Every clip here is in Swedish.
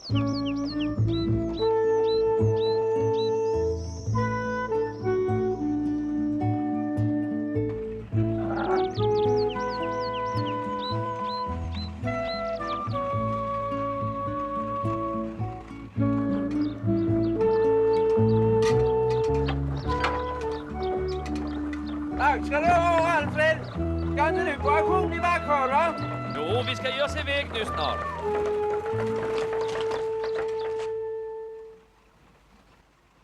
Tack ska du ha, Alfred. Ska inte du på auktion i Backara? Jo, vi ska ge oss iväg nu snart.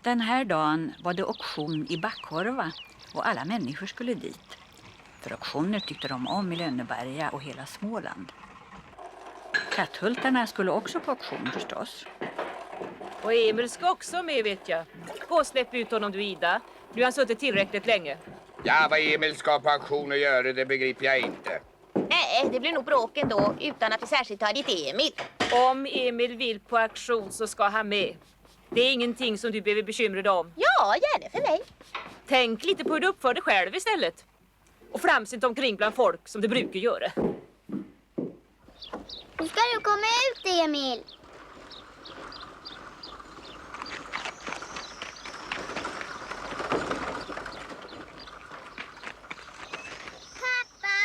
Den här dagen var det auktion i Backhorva och alla människor skulle dit. För auktioner tyckte de om i Lönneberga och hela Småland. Katthultarna skulle också på auktion förstås. Och Emil ska också med, vet jag. Påsläpp ut honom, du Ida. Nu har han suttit tillräckligt länge. Ja, vad Emil ska på auktion och göra, det begriper jag inte. Nej, det blir nog bråk ändå utan att vi särskilt tar dit Emil. Om Emil vill på auktion så ska han med. Det är ingenting som du behöver bekymra dig om. Ja, gärna för mig. Tänk lite på hur du uppför dig själv istället. Och flams inte omkring bland folk som du brukar göra. Hur ska du komma ut, Emil? Pappa,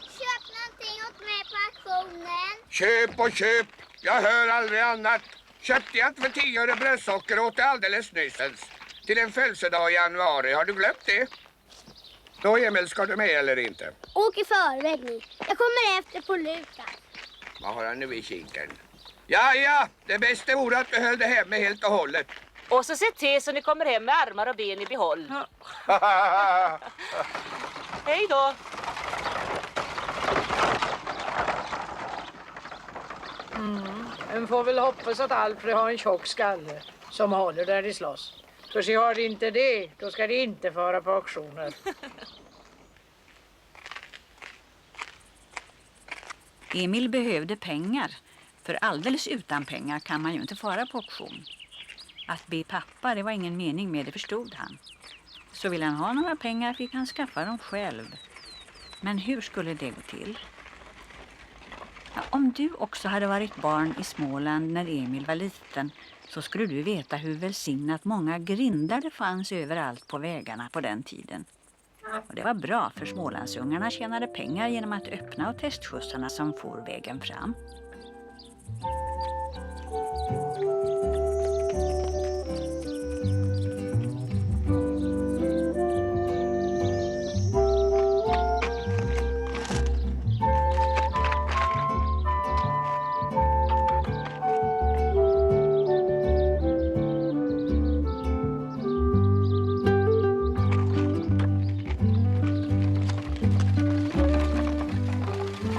köp någonting åt mig på auktionen. Köp och köp, jag hör aldrig annat. Köpte jag inte för 10 öre brödsocker åt det alldeles nyssens. Till en födelsedag i januari, har du glömt det? Då Emil, ska du med eller inte? Åk i förväg ni. Jag kommer efter på Lukas. Vad har han nu i kinken? Ja, det bästa vore att du höll det hemma helt och hållet. Och så se till så ni kommer hem med armar och ben i behåll. Hej då! En får väl hoppas att Alfred har en tjock skalle som håller där de slåss. För så har de inte det, då ska de inte föra på auktioner. Emil behövde pengar, för alldeles utan pengar kan man ju inte fara på auktion. Att be pappa, det var ingen mening med det, förstod han. Så ville han ha några pengar fick han skaffa dem själv. Men hur skulle det gå till? Ja, om du också hade varit barn i Småland när Emil var liten så skulle du veta hur välsignat många grindar det fanns överallt på vägarna på den tiden. Och det var bra för Smålandsungarna tjänade pengar genom att öppna och testskjutsarna som for vägen fram.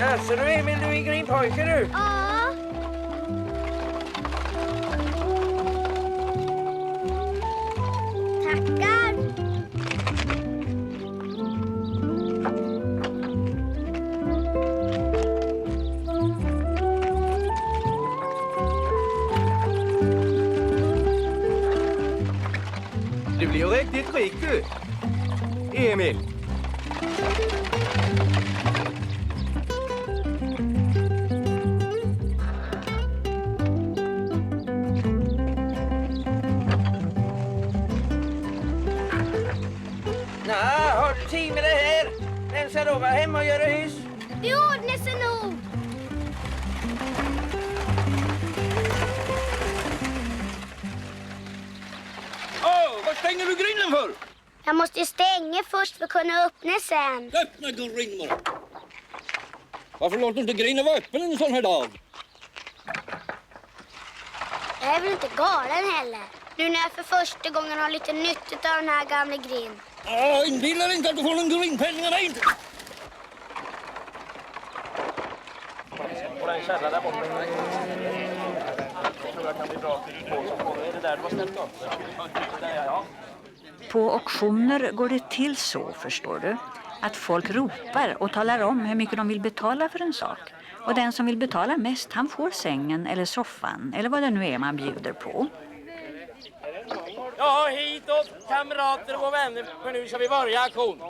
Jaså du Emil, du är grindpojke du? Ja. Tackar. Du blir ju riktigt rik du, Emil. Har du tid med det här? Vem ska då vara hemma och göra hus? Det ordnar sig nog. Vad stänger du grinden för? Jag måste stänga först för att kunna öppna sen. Öppna grinden bara. Varför låter du inte grinden vara öppen en sån här dag? Jag är väl inte galen heller. Nu när jag för första gången har lite nyttigt av den här gamla grinden. Inbillar inte att du får någon grindpenning av mig inte. På den källan där borta. Jag tror jag kan bli bra till två som kommer. Är det där du var ställt upp? Ja. På auktioner går det till så, förstår du, att folk ropar och talar om hur mycket de vill betala för en sak. Och den som vill betala mest, han får sängen eller soffan eller vad det nu är man bjuder på. Ja, hitåt kamrater och vänner, för nu ska vi börja auktion.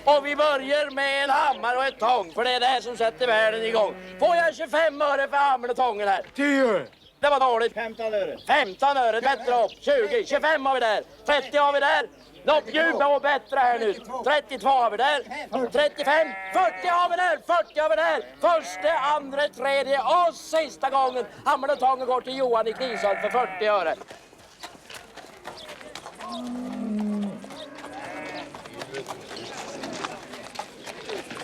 Och vi börjar med en hammare och ett tång, för det är det här som sätter världen igång. Får jag 25 öre för hammaren och tången här? 10 öre. Det var dåligt. 15 öre. 15 öre, bättre upp. 20, 25 har vi där. 30 har vi där. Något djupa och bättre här nu. 32 har vi där. 35, 40 har vi där. 40 har vi där. Första, andra, tredje och sista gången. Hammartången går till Johan i Knivsund för 40 öre.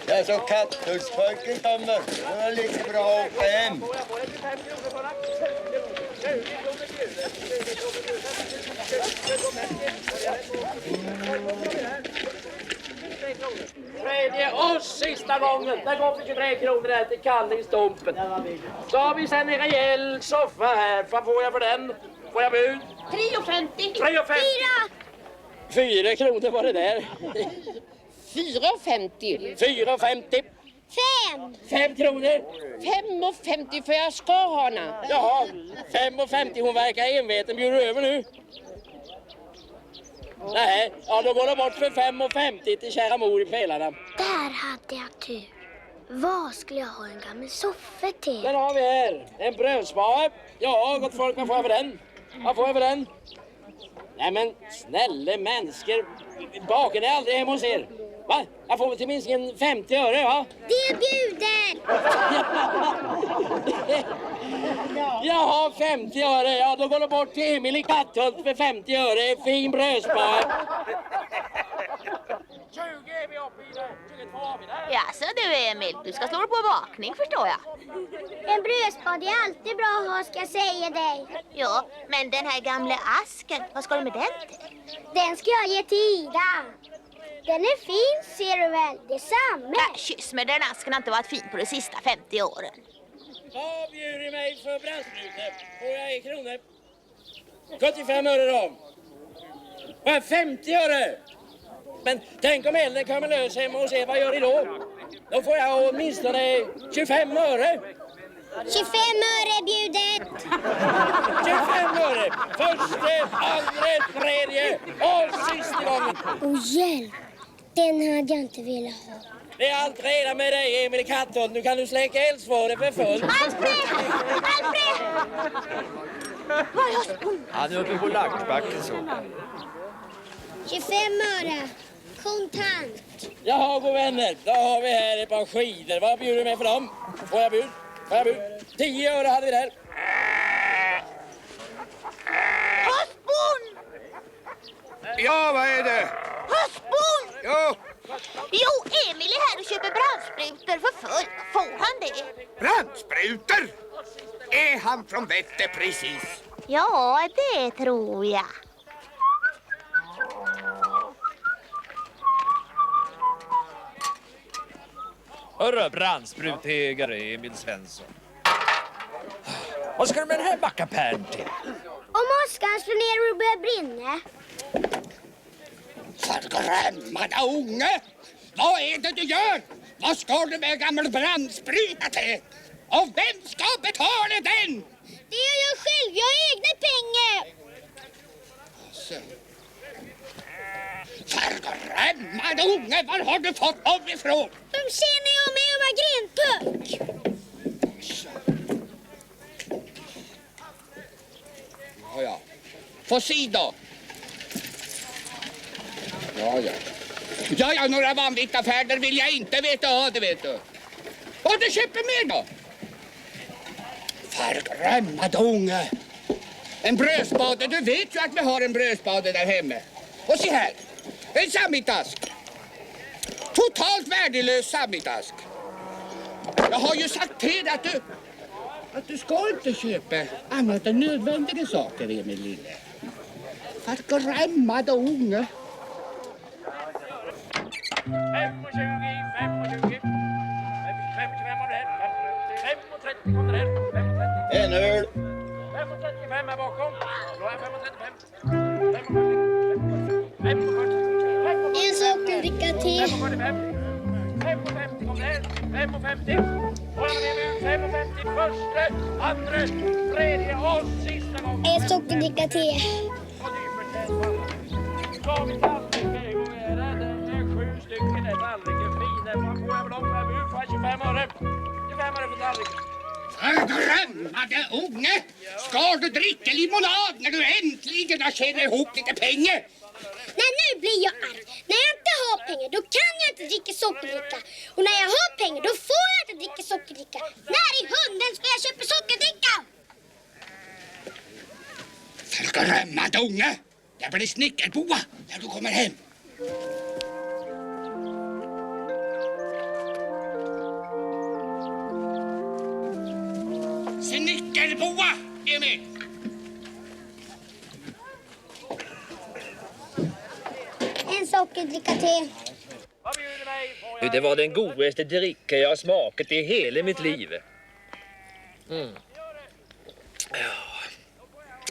Det är så katthusspojken kommer. Det är lika bra att åka hem. Tredje och sista gången. Det går för 23 kronor där till Kallingstompen. Så har vi sen en rejäl soffa här. Vad får jag för den? Får jag bud? 3,50. 3,50. 4 kronor var det där. 4,50. 4,50. 5 kronor. 5,50 för jag ska ha henne. Jaha, 5,50. Hon verkar enveten. Bjuder du över nu? Nej, ja då går det bort för 5,50 till kära mor i pelarna. Där hade jag tur. Vad skulle jag ha en gammal soffa till? Den har vi här. En brödspare. Ja, gott folk, vad får jag för den? Vad får jag för den? Nej men, snälla människor. Baken är aldrig hemma hos er. Va? Jag får väl till minst 50 öre, va? Det är bjuden! Jaha, 50 öre. Ja, då går det bort till Emil i Katthult för 50 öre. Fin brödspare. 20 är vi uppe i det. 22 har vi där. Jaså du Emil, du ska slå på bakning förstår jag. En brödspad är alltid bra att ha, ska jag säga dig. Ja, men den här gamla asken, vad ska du med den till? Den ska jag ge till Ida. Den är fin, ser du väl? Det är samma. Kyss med den asken har inte varit fin på de sista 50 åren. Vad bjuder mig för brandsprutor? Får jag 1 kronor? 75 öre då. Vad 50 öre? Men tänk om elden kommer lös hemma och se vad gör ni då? Då får jag åtminstone 25 öre. 25 öre bjudet. 25 öre. Första, andra, tredje och sista gången. Och hjälp, den hade jag inte velat ha. Det är allt redan med dig, Emil i Katthult. Nu kan du släcka eldsvåret för fullt. Alfred! Alfred! Var är jag? Han är uppe på Lackbacken så. 25 öre. Kontant. Jaha, god vänner. Då har vi här ett par skidor. Vad bjuder du med för dem? Får jag bud? Får jag bud? 10 öre hade vi där. Höstbon! Ja, vad är det? Höstbon! Ja, Jo, Emil är här och köper brandsprutor för full. Får han det? brandsprutor! Är han från Vätte precis? Ja, det tror jag. Hörru, brandsprutägare Emil Svensson. Vad ska du med den här backapären till? Om åskan slår ner och börjar brinna. Förgrämmade unge! Vad är det du gör? Vad ska du med gammal brandspruta till? Och vem ska betala den? Det gör jag själv. Jag har egna pengar. Förgrämmade unge! Var har du fått dem ifrån? De känner jag med och var grenpuck. Ja. Få se då. Ja, några vanvita färder vill jag inte veta av, det vet du. Vad du köper mer då? Förgrämmad unge. En brödspade, du vet ju att vi har en brödspade där hemma. Och se här, en sammitask. Totalt värdelös sammitask. Jag har ju sagt till dig att du ska inte köpa annat än nödvändiga saker, Emil lille. Förgrämmad unge. 5,20, 5,20. 5,25 av det här. 5,30 kommer det här. 5,30. En öl. 5,35 här bakom. Då är 5,35. 5,40. En sockerdricka till. 5,45. 5,50 kommer det här. 5,50. Och jag med 5,50 första, andra, tredje och sista gången. En sockerdricka till. Och dyrt ska vi tallrikar igång här. Det är 7 stycken där tallriken. Fina. Vad får jag för dem? Nu får jag 25 öre. 25 öre för tallriken. Drömmade unge! Ska du dricka limonad när du äntligen har tjänat ihop lite pengar? Nej, nu blir jag arg. När jag inte har pengar, då kan jag inte dricka sockerdricka. Och när jag har pengar, då får jag inte dricka sockerdricka. När i hunden ska jag köpa sockerdricka? Förgrömmade unge! Det blir snickerboa när du kommer hem. Snickerboa, Emil! En sockerdricka till. Det var den godaste dricka jag har smakat i hela mitt liv.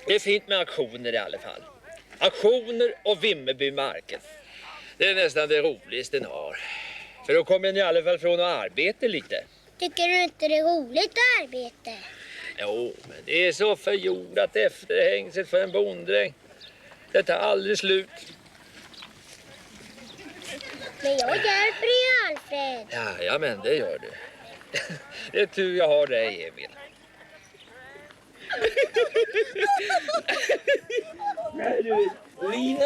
Det är fint med auktioner i alla fall. Auktioner och Vimmerbymarken. Det är nästan det roligaste den har. För då kommer den i alla fall från att arbeta lite. Tycker du inte det är roligt att arbeta? Jo, men det är så förjordat efterhängset för en bonddräng. Det tar aldrig slut. Men jag hjälper dig, Alfred. Ja, men det gör du. Det är tur jag har dig, Emil. Nej, du, Lina,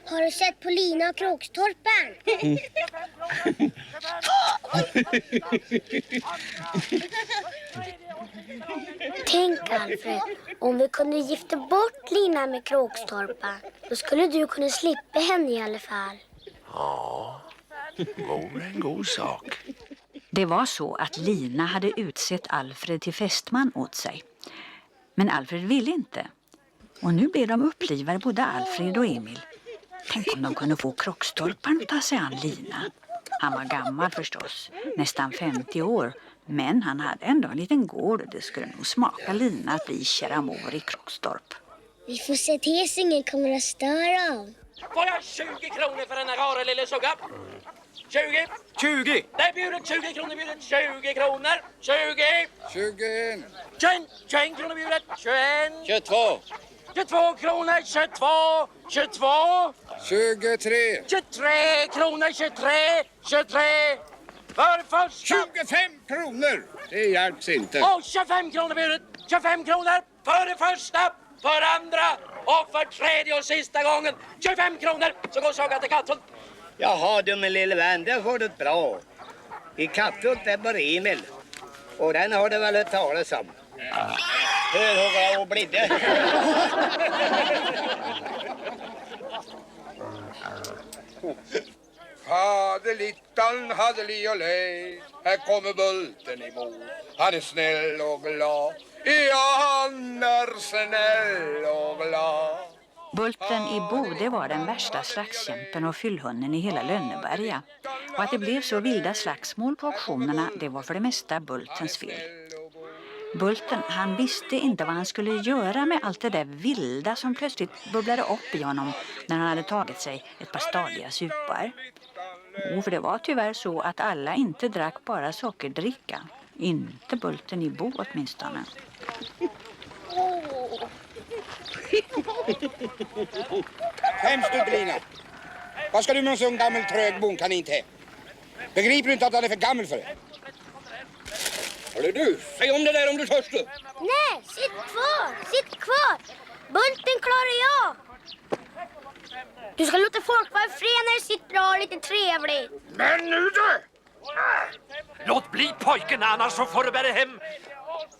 Har du sett på Lina och Krokstorpen? Tänk, Alfred, om vi kunde gifta bort Lina med Krokstorpa, då skulle du kunna slippa henne i alla fall. Ja, vore en god sak. Det var så att Lina hade utsett Alfred till fästman åt sig. Men Alfred ville inte. Och nu blev de upplivade, både Alfred och Emil. Tänk om de kunde få Krokstorpan att ta sig an Lina. Han var gammal förstås, nästan 50 år. Men han hade ändå en liten gård och det skulle nog smaka Lina att bli kära mor i Krokstorp. Vi får se till så ingen kommer att störa om. Får jag 20 kronor för den här rara lilla sugga? 20? 20! Nej, bjudet 20 kronor, bjudet 20 kronor. 20! 21. 21 kronor bjudet. 21! 22! 22 kronor, 22! 22! 23. 23 kronor, 23! 23! För första! 25 kronor! Det hjälps inte. Och 25 kronor bjudet! 25 kronor för det första, för andra och för tredje och sista gången. 25 kronor, så går sagan till Katthult. Jaha, du min lille vän, det får du bra. I Katthult är bara Emil. Och den har du väl hört talas om. Hur hur jag blir det? Faderlittan hade li och lej. Här kommer Bulten emot. Han är snäll och glad. Ja, han är snäll och glad. Bulten i Bode var den värsta slagskämpen och fyllhunden i hela Lönneberga. Och att det blev så vilda slagsmål på auktionerna, det var för det mesta Bultens fel. Bulten, han visste inte vad han skulle göra med allt det där vilda som plötsligt bubblade upp i honom när han hade tagit sig ett par stadiga supar. Och för det var tyvärr så att alla inte drack bara sockerdricka. Inte Bulten i Bo åtminstone. Skäms du inte, Lina? Vad ska du med en sån gammal trög bonkanin till? Begriper du inte att han är för gammal för det? Hörru du, säg om det där om du törs du. Nej, sitt kvar. Bulten klarar jag. Du ska låta folk vara fred när det sitter bra och lite trevligt. Men nu du! Låt bli pojken, annars så får du bära hem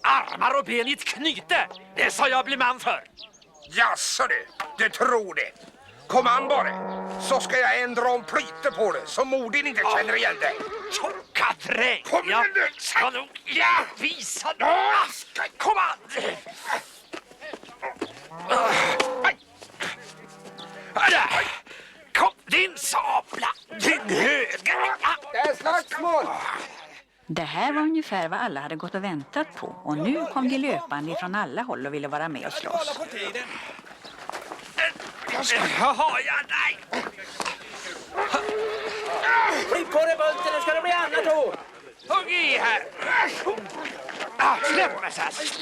armar och ben i ett knyte. Det sa jag bli man för. Jaså du tror det. Kom an bara, så ska jag ändra om plyte på det så Modin inte känner igen det. Tjocka dräng. Kom igen nu! Ska nog visa dig. Kom an! Kom, din sabla, din höger. Det är slagsmål! Det här var ungefär vad alla hade gått och väntat på. Och nu kom de löpande från alla håll och ville vara med och slåss. Jaha, ja, nej. Klipp på dig, Bulten, nu ska det bli annat då. Hugg i här. Släpp mig, Sass.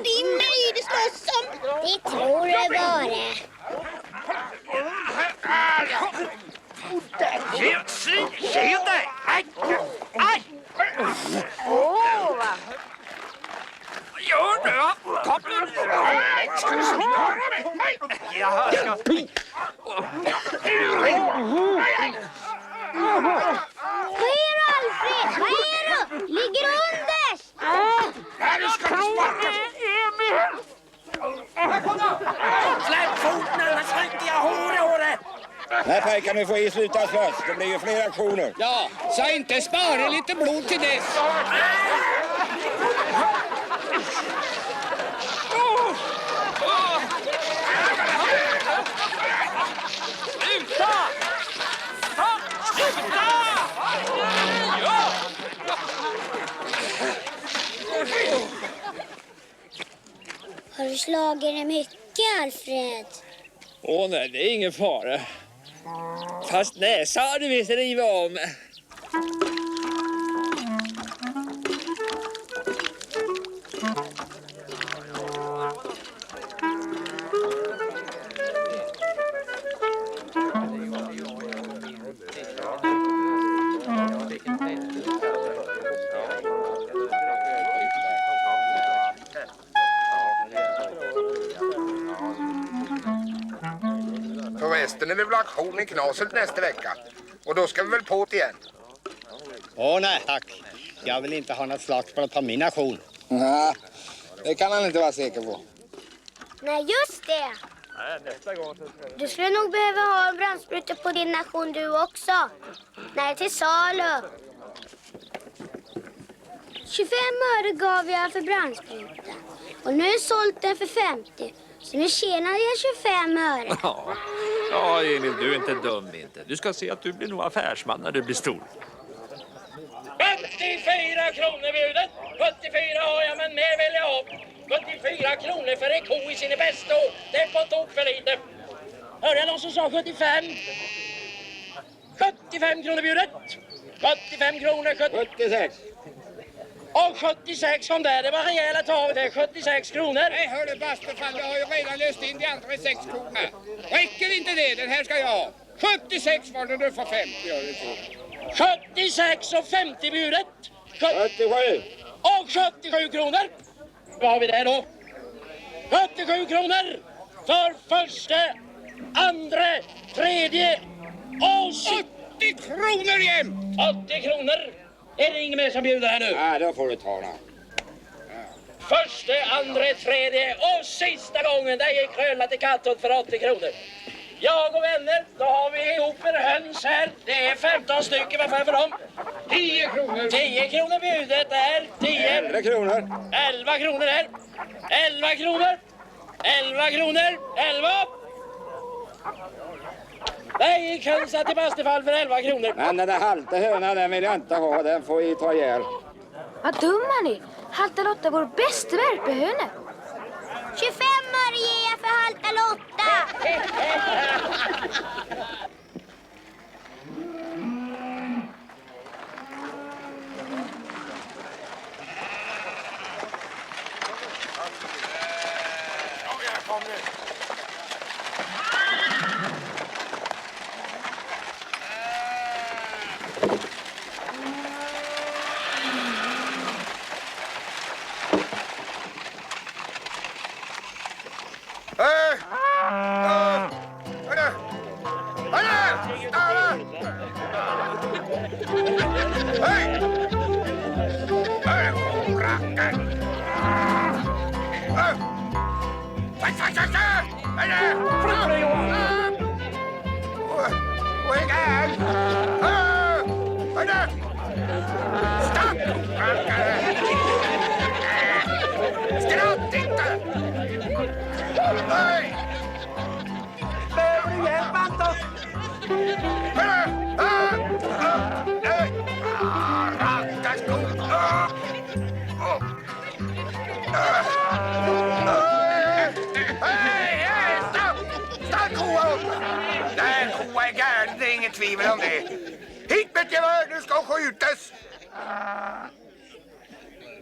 Det är mig du slåss som. Det tror jag bara. Ska du svara mig? Jaha, Vad är du, Alfred? Vad är du? Ligger du unders? Här ska du sparka! släpp foten annars rycker jag hår i håret! Nej, pojkar, nu får vi sluta slåss. Det blir ju fler aktioner. Ja, så inte spara lite blod till dess. Har du slagit dig mycket, Alfred? Åh nej, det är ingen fara. Fast näsa har du visst riva om. Förresten är det väl aktion i Knaset nästa vecka. Och då ska vi väl på det igen. Åh nej, tack. Jag vill inte ha något slagsmål på min aktion. Nej, det kan han inte vara säker på. Nej, just det. Du skulle nog behöva ha en brandspruta på din nation du också. Nej, till salu. 25 öre gav jag för brandsprutan. Och nu har jag sålt den för 50. Så nu tjänar jag 25 öre. Ja, Emil, du är inte dum inte. Du ska se att du blir nog affärsman när du blir stor. 74 kronor budet! 74 har jag, men mer vill jag ha. 74 kronor för en ko i sin bästa år. Det är på tok för lite. Hörde jag någon som sa 75? 75 kronor budet! 75 kronor, 76. Och 76 kom där, det var rejäla tag det, 76 kronor. Nej, hörru Bastefan, jag har ju redan löst in de andra 6 kronorna. Räcker inte det? Den här ska jag ha. 76 var det, du får 50 öre till. 76 och 50 budet. 77. Och 77 kronor. Vad har vi där då? 77 kronor för första, andra, tredje och 80 kronor igen! 80 kronor. Är det ingen mer som bjuder här nu? Ja, då får du ta det. Första, andra, tredje och sista gången där gick krölat till kattot för 80 kronor. Jag och vänner, då har vi ihop en höns här. Det är 15 stycken, vad får jag för dem? 10 kronor. 10 kronor bjudet där. 10. 11 kronor. 11 kronor där. 11 kronor. 11 kronor. 11. Där gick hönsa till Bastefall för 11 kronor. Men den där halta hönan, den vill jag inte ha. Den får vi ta ihjäl. Vad dumma ni. Halta Lotta vår bästa värpehöna. 25 öre ger jag för Halta Lotta. Skratt inte! Hej! Behöver du hjälp, Anton? Stann koa upp! Nej, koa är gärd, det är inget tvivel om det. Hit med gevär, nu ska skjutas!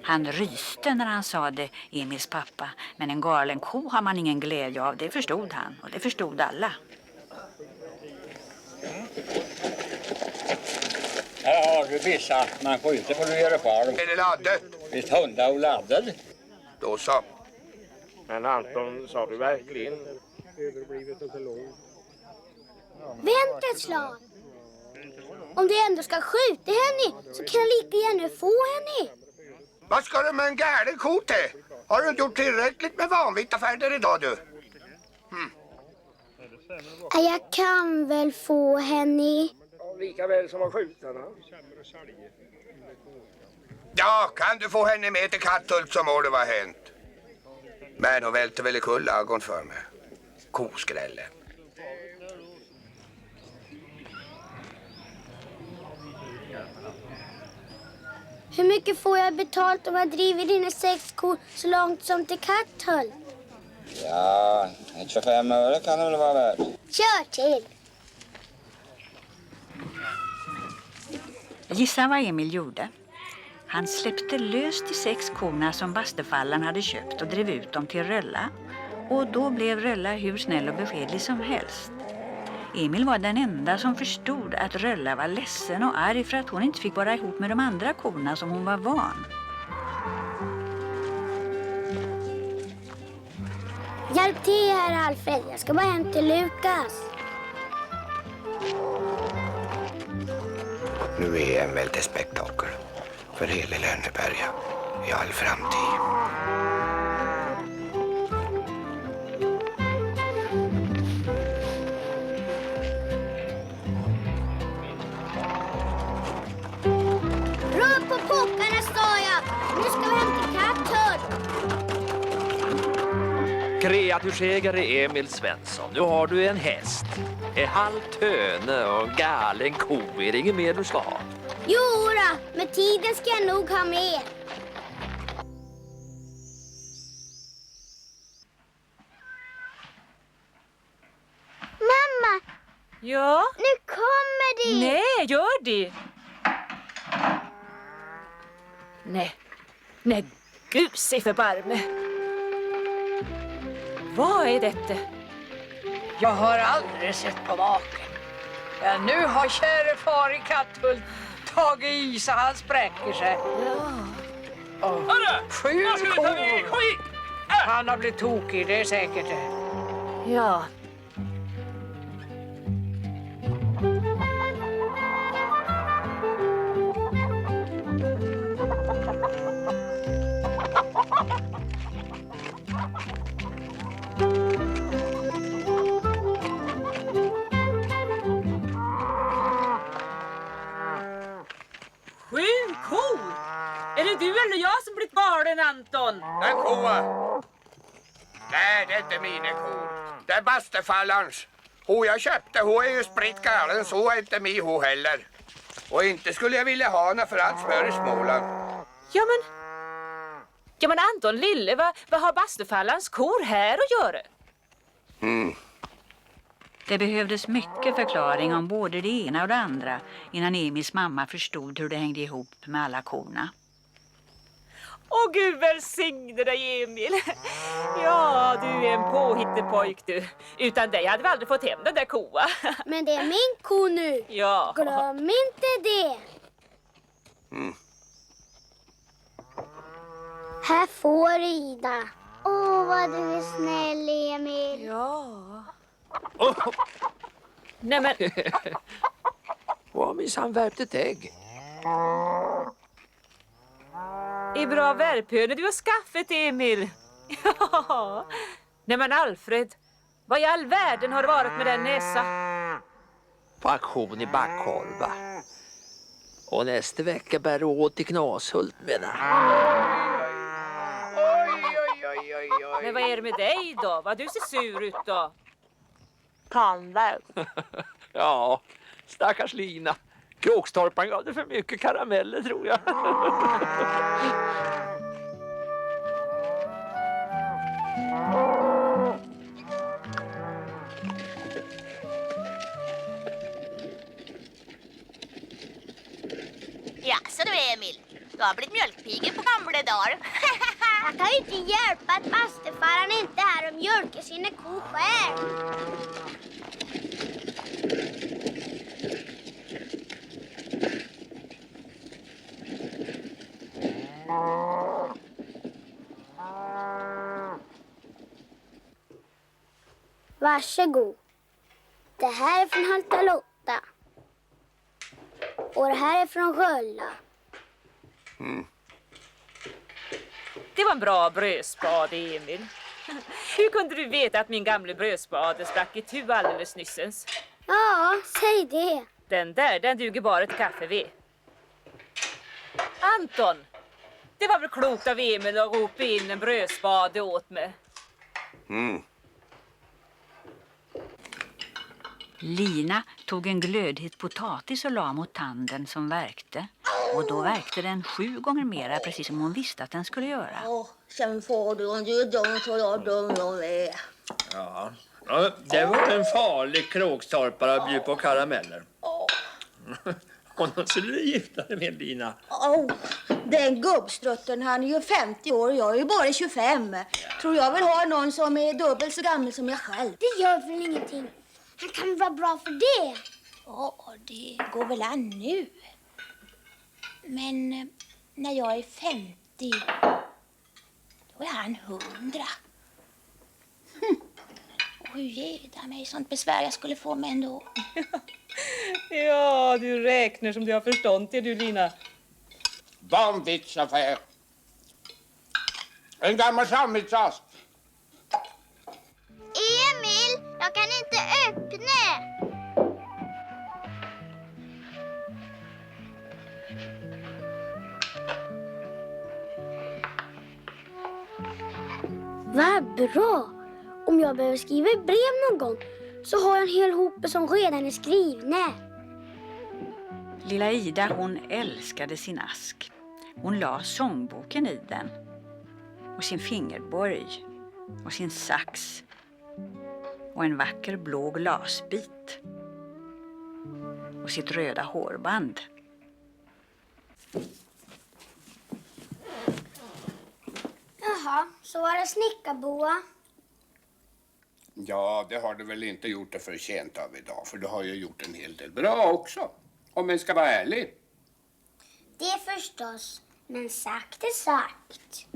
Han ryste när han sa det, Emils pappa. Men en galen ko har man ingen glädje av, det förstod han. Och det förstod alla. Här har du vissa. Man får inte få du göra själv. Är det laddat? Visst hundar och laddad. Då så. Men Anton, sa du verkligen? Vänta ett slag. Om du ändå ska skjuta henne så kan jag lika gärna få henne. Vad ska du med en galen ko till? Har du inte gjort tillräckligt med vanvita färder idag du? Jag kan väl få henne. Lika väl som att skjuta henne. Ja, kan du få henne med till Katthult så må det vara hänt. Men hon välter väl i kullagon för mig. Koskrälle. Hur mycket får jag betalt om jag driver dina 6 kor så långt som till Katthult? Ja, 25 öre kan det väl vara värt. Kör till! Gissa vad Emil gjorde. Han släppte lös de 6 korna som bastefallan hade köpt och drev ut dem till Rölla. Och då blev Rölla hur snäll och beskedlig som helst. Emil var den enda som förstod att Rölla var ledsen och arg för att hon inte fick vara ihop med de andra korna som hon var van. Hjälp till här Alfred, jag ska bara hem till Lukas. Nu är en väldigt spektakel för hela Lönneberga i all framtid. Rör på pockarna, sa jag. Nu ska vi hem till Katthult. Kreatursägare Emil Svensson, nu har du en häst. En halv töne och en galen ko. Är det inget mer du ska ha? Jodå, med tiden ska jag nog ha med. Mamma! Ja? Nu kommer de! Nej, gör det! Nej, gud se förbarme. Vad är detta? Jag har aldrig sett på maken. Ja, nu har käre far i Katthult tagit i så han spräcker sig. Ja. 7 kor. Han har blivit tokig, det är säkert det. Ja. Är det du eller jag som blivit galen, Anton? Den koa. Nej, det är inte mina kor. Det är bastefallans. Hon jag köpte, hon är ju spritt galen, så är inte min hon heller. Och inte skulle jag vilja ha henne för allt smör i Småland. Ja men Anton lille, vad har bastefallans kor här att göra? Det behövdes mycket förklaring om både det ena och det andra innan Emils mamma förstod hur det hängde ihop med alla korna. Åh Gud välsigne dig Emil. Ja, du är en påhittepojk du. Utan dig hade vi aldrig fått hem den där koa. Men det är min ko nu. Ja. Glöm inte det. Här får du, Ida. Åh, vad du är snäll, Emil. Ja. Nej men... Vad minsann värpt ett ägg? Är bra värphönor du har skaffat, Emil. Ja. Nej men Alfred, vad i all världen har det varit med den näsa? På auktion i Backholva. Och nästa vecka bär du åt till Knashult med det. Men vad är det med dig då? Vad du ser sur ut då? Kander. Ja, stackars Lina. Kråkstorpan gav det för mycket karameller tror jag. Ja, så du Emil. Du har blivit mjölkpigen på gamla dagar. Jag kan ju inte hjälpa att bastefaren inte är här och mjölkar sina kor själv. Varsågod. Det här är från Halta Lotta. Och det här är från Skölla. Det var en bra brödspade, Emil. Hur kunde du veta att min gamla brödspade sprack itu alldeles nyssens? Ja, säg det. Den duger bara till kaffe vid. Anton, det var väl klokt av Emil att ropa in en brödspade åt mig. Lina tog en glödhet potatis och la mot tanden som värkte. Och då värkte den 7 gånger mera, precis som hon visste att den skulle göra. Sen får du en dum så jag dum jag är. Ja, det var en farlig kråkstorpare att bjuda på karameller. Honom skulle du gifta dig med, Lina. Den gubbstrutten, han är ju 50 år och jag är ju bara 25. Tror jag vill ha någon som är dubbelt så gammal som jag själv. Det gör väl ingenting. Han kan vara bra för det. Ja, det går väl an nu. Men när jag är 50, då är han 100. Och hur ger mig sånt besvär jag skulle få med ändå? Ja, du räknar som du har förstånd till, du, Lina. Vanvittsaffär. En gammal sammetsask. Emil, jag kan inte öppna. Vad bra. Om jag behöver skriva ett brev någon gång så har jag en hel hope som redan är skrivna. Lilla Ida, hon älskade sin ask. Hon la sångboken i den. Och sin fingerborg. Och sin sax. Och en vacker blå glasbit. Och sitt röda hårband. Jaha, så var det snickarboa. Ja, det har du väl inte gjort det för sent av idag. För du har ju gjort en hel del bra också. Om man ska vara ärlig. Det förstås, men sagt är sagt.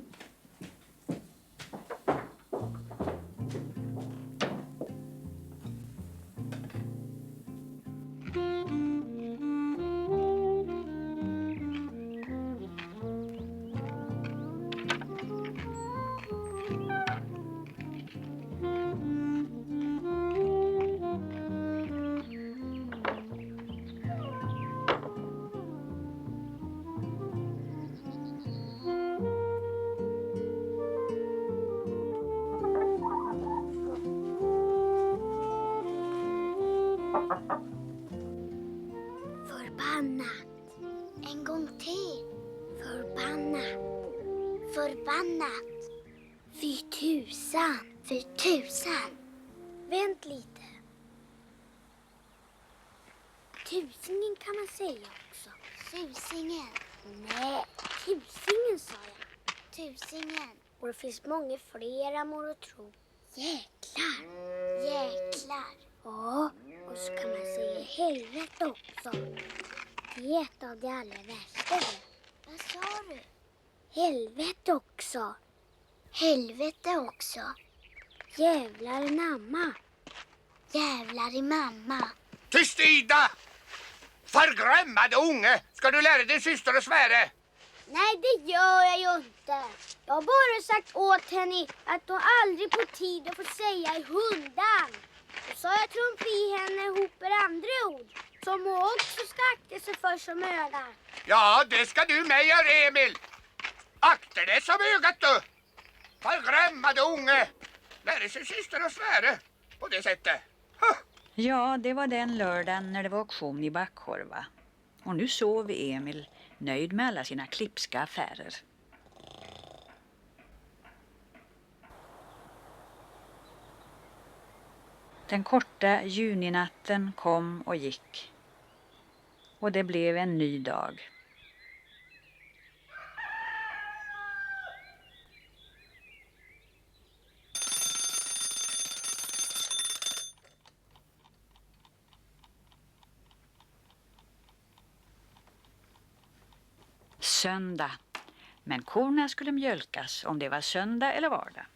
Förbannat. En gång till. Förbannat. Förbannat. Fy tusan. Fy tusan. Vänt lite. Tusingen kan man säga också. Susingen. Nej, tusingen sa jag. Tusingen. Och det finns många flera må att tro. Jäklar. Jäklar. Ja, och så kan man säga helvete också. Det är ett av de allra värsta. Vad sa du? Helvete också. Helvete också. Jävlar i mamma. Jävlar i mamma. Tyst, Ida! Förgrämmade unge! Ska du lära din syster att svära? Nej, det gör jag ju inte. Jag har bara sagt åt henne att hon aldrig på tid att få säga i hundan. Och så har jag trumpat i henne ihop andra ord som hon också ska akta sig för som ögar. Ja, det ska du med göra, Emil. Akta dig som ögat du. Förgrämmade unge. Lära sin syster att svära på det sättet. Ja, det var den lördagen när det var auktion i Backhorva. Och nu sov Emil, nöjd med alla sina klipska affärer. Den korta juninatten kom och gick. Och det blev en ny dag. Söndag. Men korna skulle mjölkas om det var söndag eller vardag.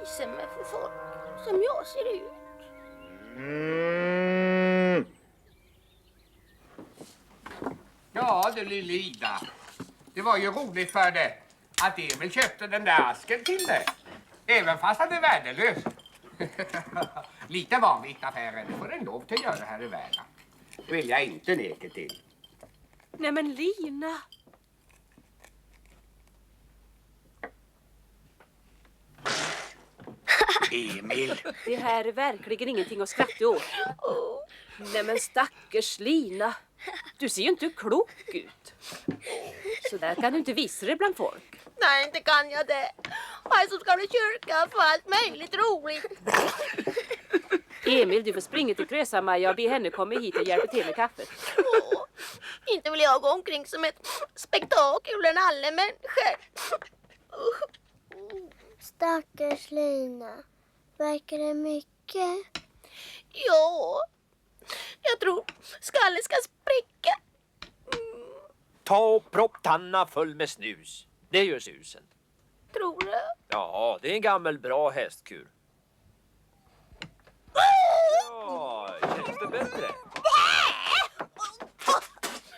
visa mig för folk som jag ser ut. Ja, du lilla Ida. Det var ju roligt för dig att Emil köpte den där asken till dig. Även fast han är värdelös. Lite vanligt affären. Det får en lov till att göra här i världen. Det vill jag inte neka till. Nej men Lina. Emil. Det här är verkligen ingenting att skratta åt. Nej men stackars Lina. Du ser ju inte klok ut. Så där kan du inte visa dig bland folk. Nej, inte kan jag det. Alltså ska du kyrka för allt möjligt roligt. Emil, du får springa till Krösa-Maja och be henne komma hit och hjälpa till med kaffet. Inte vill jag gå omkring som ett spektakel än alla människor. Stackars Lina. Verkar det mycket? Ja, jag tror skallen ska spricka. Ta och propp tanna full med snus. Det gör susen. Tror du? Ja, det är en gammal bra hästkur. Ja, känns det bättre?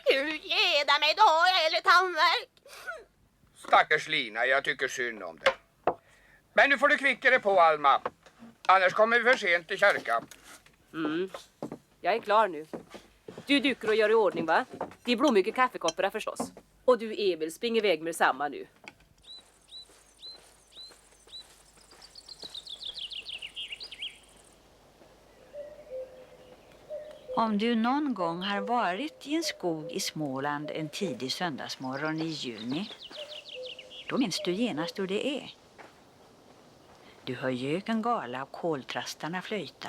Hur ger mig då? Jag hellre tandvärk. Stackars Lina, jag tycker synd om det. Men nu får du kvicka dig på, Alma. Annars kommer vi för sent till kyrkan. Jag är klar nu. Du dukar och gör i ordning, va? Det är blommiga kaffekoppar förstås. Och du Emil, spring iväg med samma nu. Om du någon gång har varit i en skog i Småland en tidig söndagsmorgon i juni, då minns du genast hur det är. Du hör göken gala och koltrastarna flöjta.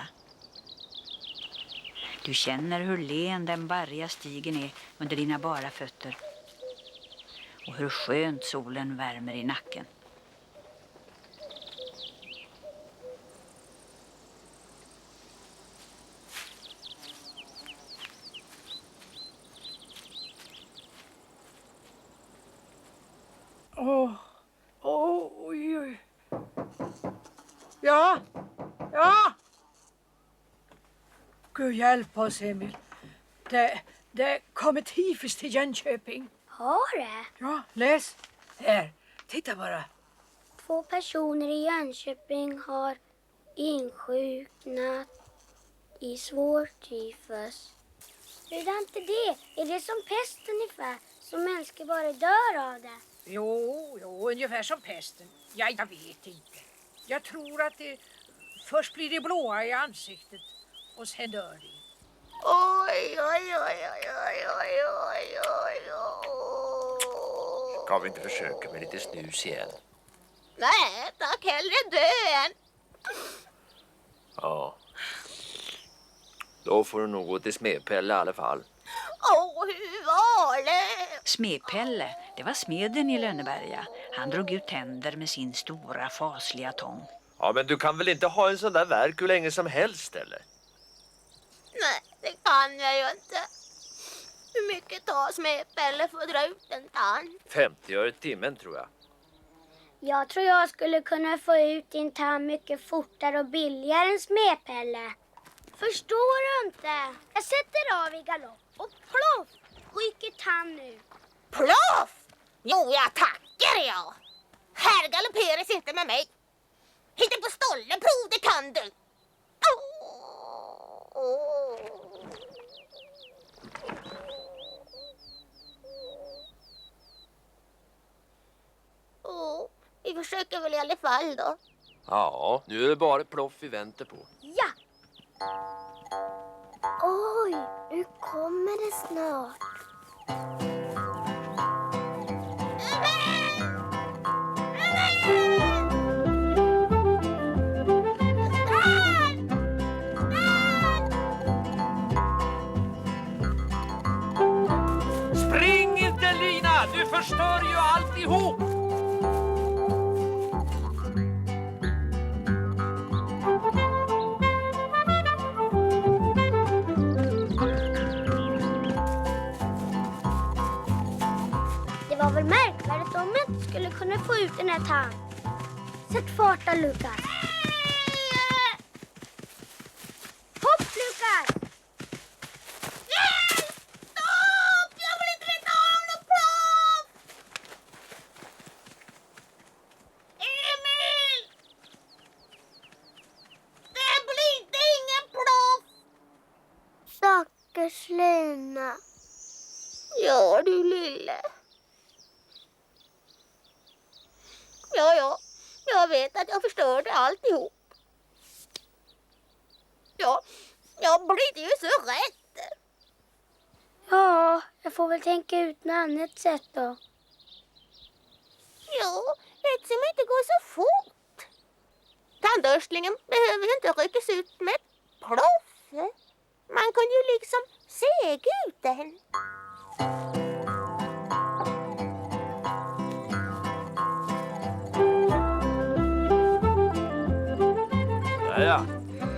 Du känner hur len den barriga stigen är under dina bara fötter och hur skönt solen värmer i nacken. Oj. Ja. Gud hjälp oss, Emil. Det kommer tifus till Jönköping. Har det? Ja, läs. Här, titta bara. 2 personer i Jönköping har insjuknat i svår tyfus. Hur är inte det? Är det som pest ungefär? Så människor bara dör av det? Jo, ungefär som pesten. Ja, jag vet inte. Jag tror att det först blir det blåa i ansiktet och sen dör det. Oj. Ska vi inte försöka med lite snus igen? Nej, tack, hellre dö än. Ja. Då får du nog gå till Smedpelle i alla fall. Hur var det? Smedpelle, det var smeden i Lönneberga. Han drog ut tänder med sin stora fasliga tång. Ja, men du kan väl inte ha en sån där verk hur länge som helst, eller? Nej, det kan jag ju inte. Hur mycket tar Smedpelle för att dra ut en tand? 50 öre i timmen, tror jag. Jag tror jag skulle kunna få ut din tand mycket fortare och billigare än Smedpelle. Förstår du inte? Jag sätter av i galopp och ploff! Rycker tand nu. Ploff! Jo, jag tackar jag. Här galopperas inte med mig. Hitta på stollen, prov det kan du. Vi försöker väl i alla fall då. Ja, nu är det bara ploff vi väntar på. Ja! Oj, nu kommer det snart. Spring inte, Lina! Du förstör ju alltihop! Det var väl märkvärdigt om jag inte skulle kunna få ut den här tanden. Sätt fart då, Lukas. Stackars Lina. Ja du lille. Ja, jag vet att jag förstörde alltihop. Ja, jag blev ju så rätt. Ja, jag får väl tänka ut något annat sätt då. Ja, ett som inte går så fort. Tandbörstningen behöver ju inte ryckas ut med ploff. Man kan ju liksom sega ut den. Ja,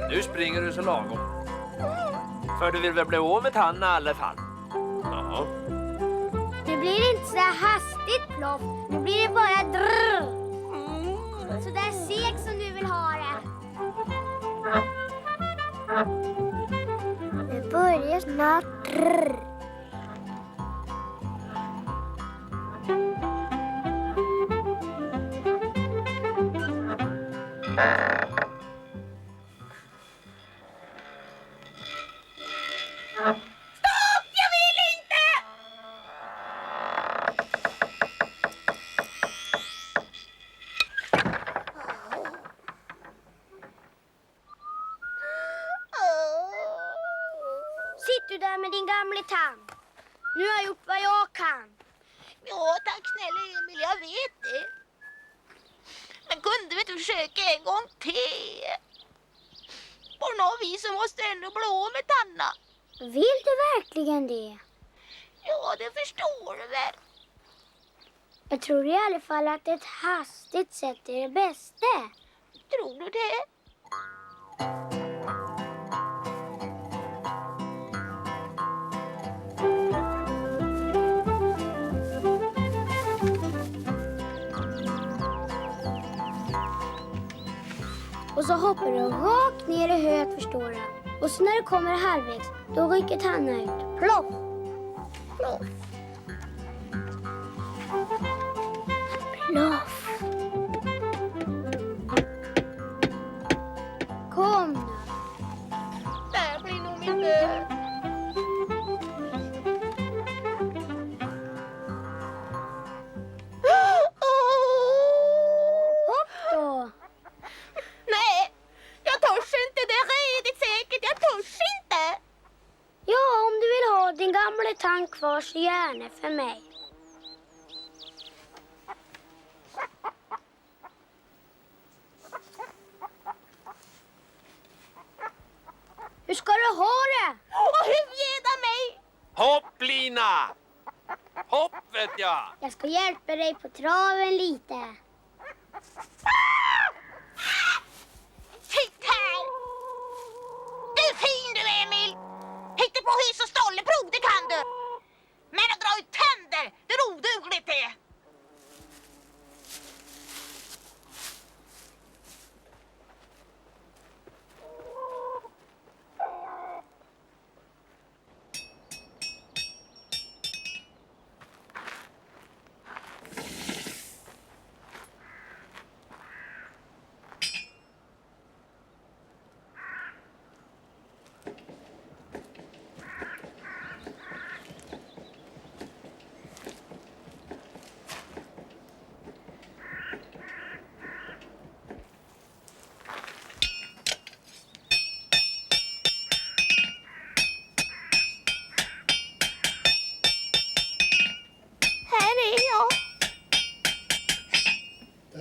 nu springer du så lagom. För du vill väl bli av med tanden i alla fall? Ja. Det blir inte så där hastigt ploff. Nu blir det bara drrr. Så där seg som du vill ha det. Det börjar snart drrr. Stopp! Jag vill inte! Sitter du där med din gamla tand? Nu har jag gjort vad jag kan. Ja, tack snälla Emil, jag vet det. Men kunde vi inte försöka en gång till? På något vis så måste ändå bli av med tanna. Vill du verkligen det? Ja, det förstår du väl. Jag tror i alla fall att ett hastigt sätt är det bästa. Tror du det? Och så hoppar du rakt ner i höet, förstår du. Och så när du kommer halvvägs, då rycker tanna ut. Plopp! Plopp! Ploff! Kom nu! Där blir nog min död. Hopp då! Nej, jag törs inte. Det är redigt säkert. Jag törs inte. Ja, om du vill ha din gamla tank kvar så gärna för mig. Hur ska du ha det? Och hur ger mig? Hopp, Lina! Hopp, vet jag! Jag ska hjälpa dig på traven lite. Titt här! Du är fin du, Emil! Hitta på hus och stolleprov, det kan du! Men att dra ut tänder, det är odugligt det!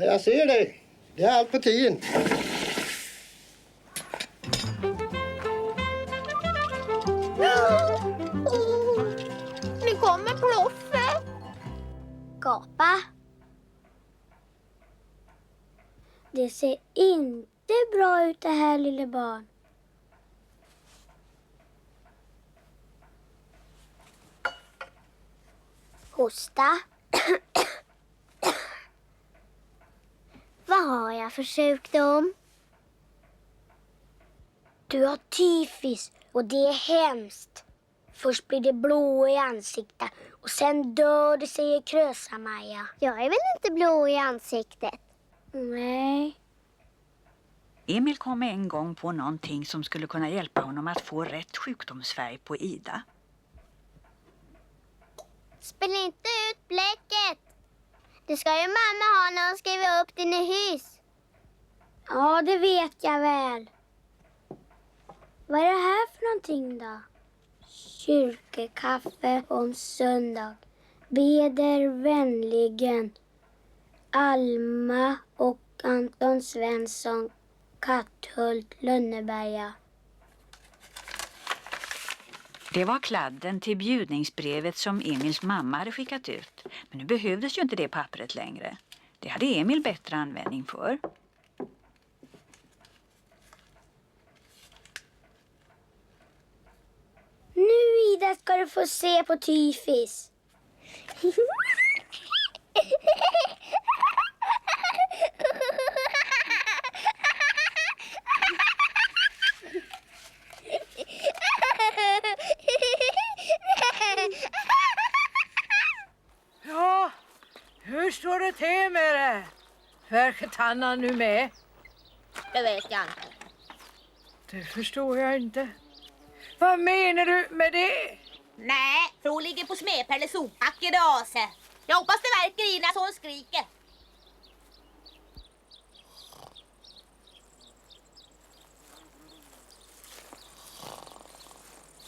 Jag ser dig. Det är Alpettin. Nu kommer Ploffe. Gapa. Det ser inte bra ut det här, lille barn. Hosta. Vad har jag för sjukdom? Du har tyfus och det är hemskt. Först blir det blå i ansiktet och sen dör det, säger Krösa-Maja. Jag är väl inte blå i ansiktet? Nej. Emil kom med en gång på någonting som skulle kunna hjälpa honom att få rätt sjukdomsfärg på Ida. Spela inte ut bläcket. Det ska ju mamma ha när hon skriver upp din hus. Ja, det vet jag väl. Vad är det här för någonting då? Kyrkekaffe om söndag. Beder vänligen. Alma och Anton Svensson, Katthult, Lönneberga. Det var kladden till bjudningsbrevet som Emils mamma hade skickat ut. Men nu behövdes ju inte det pappret längre. Det hade Emil bättre användning för. Nu Ida ska du få se på Tyfis. Ja, hur står det till med det? Verkar Tanna nu med? Det vet jag inte. Det förstår jag inte. Vad menar du med det? Nej, för hon ligger på smedpelle sopback i dase. Jag hoppas det verkar innan så hon skriker.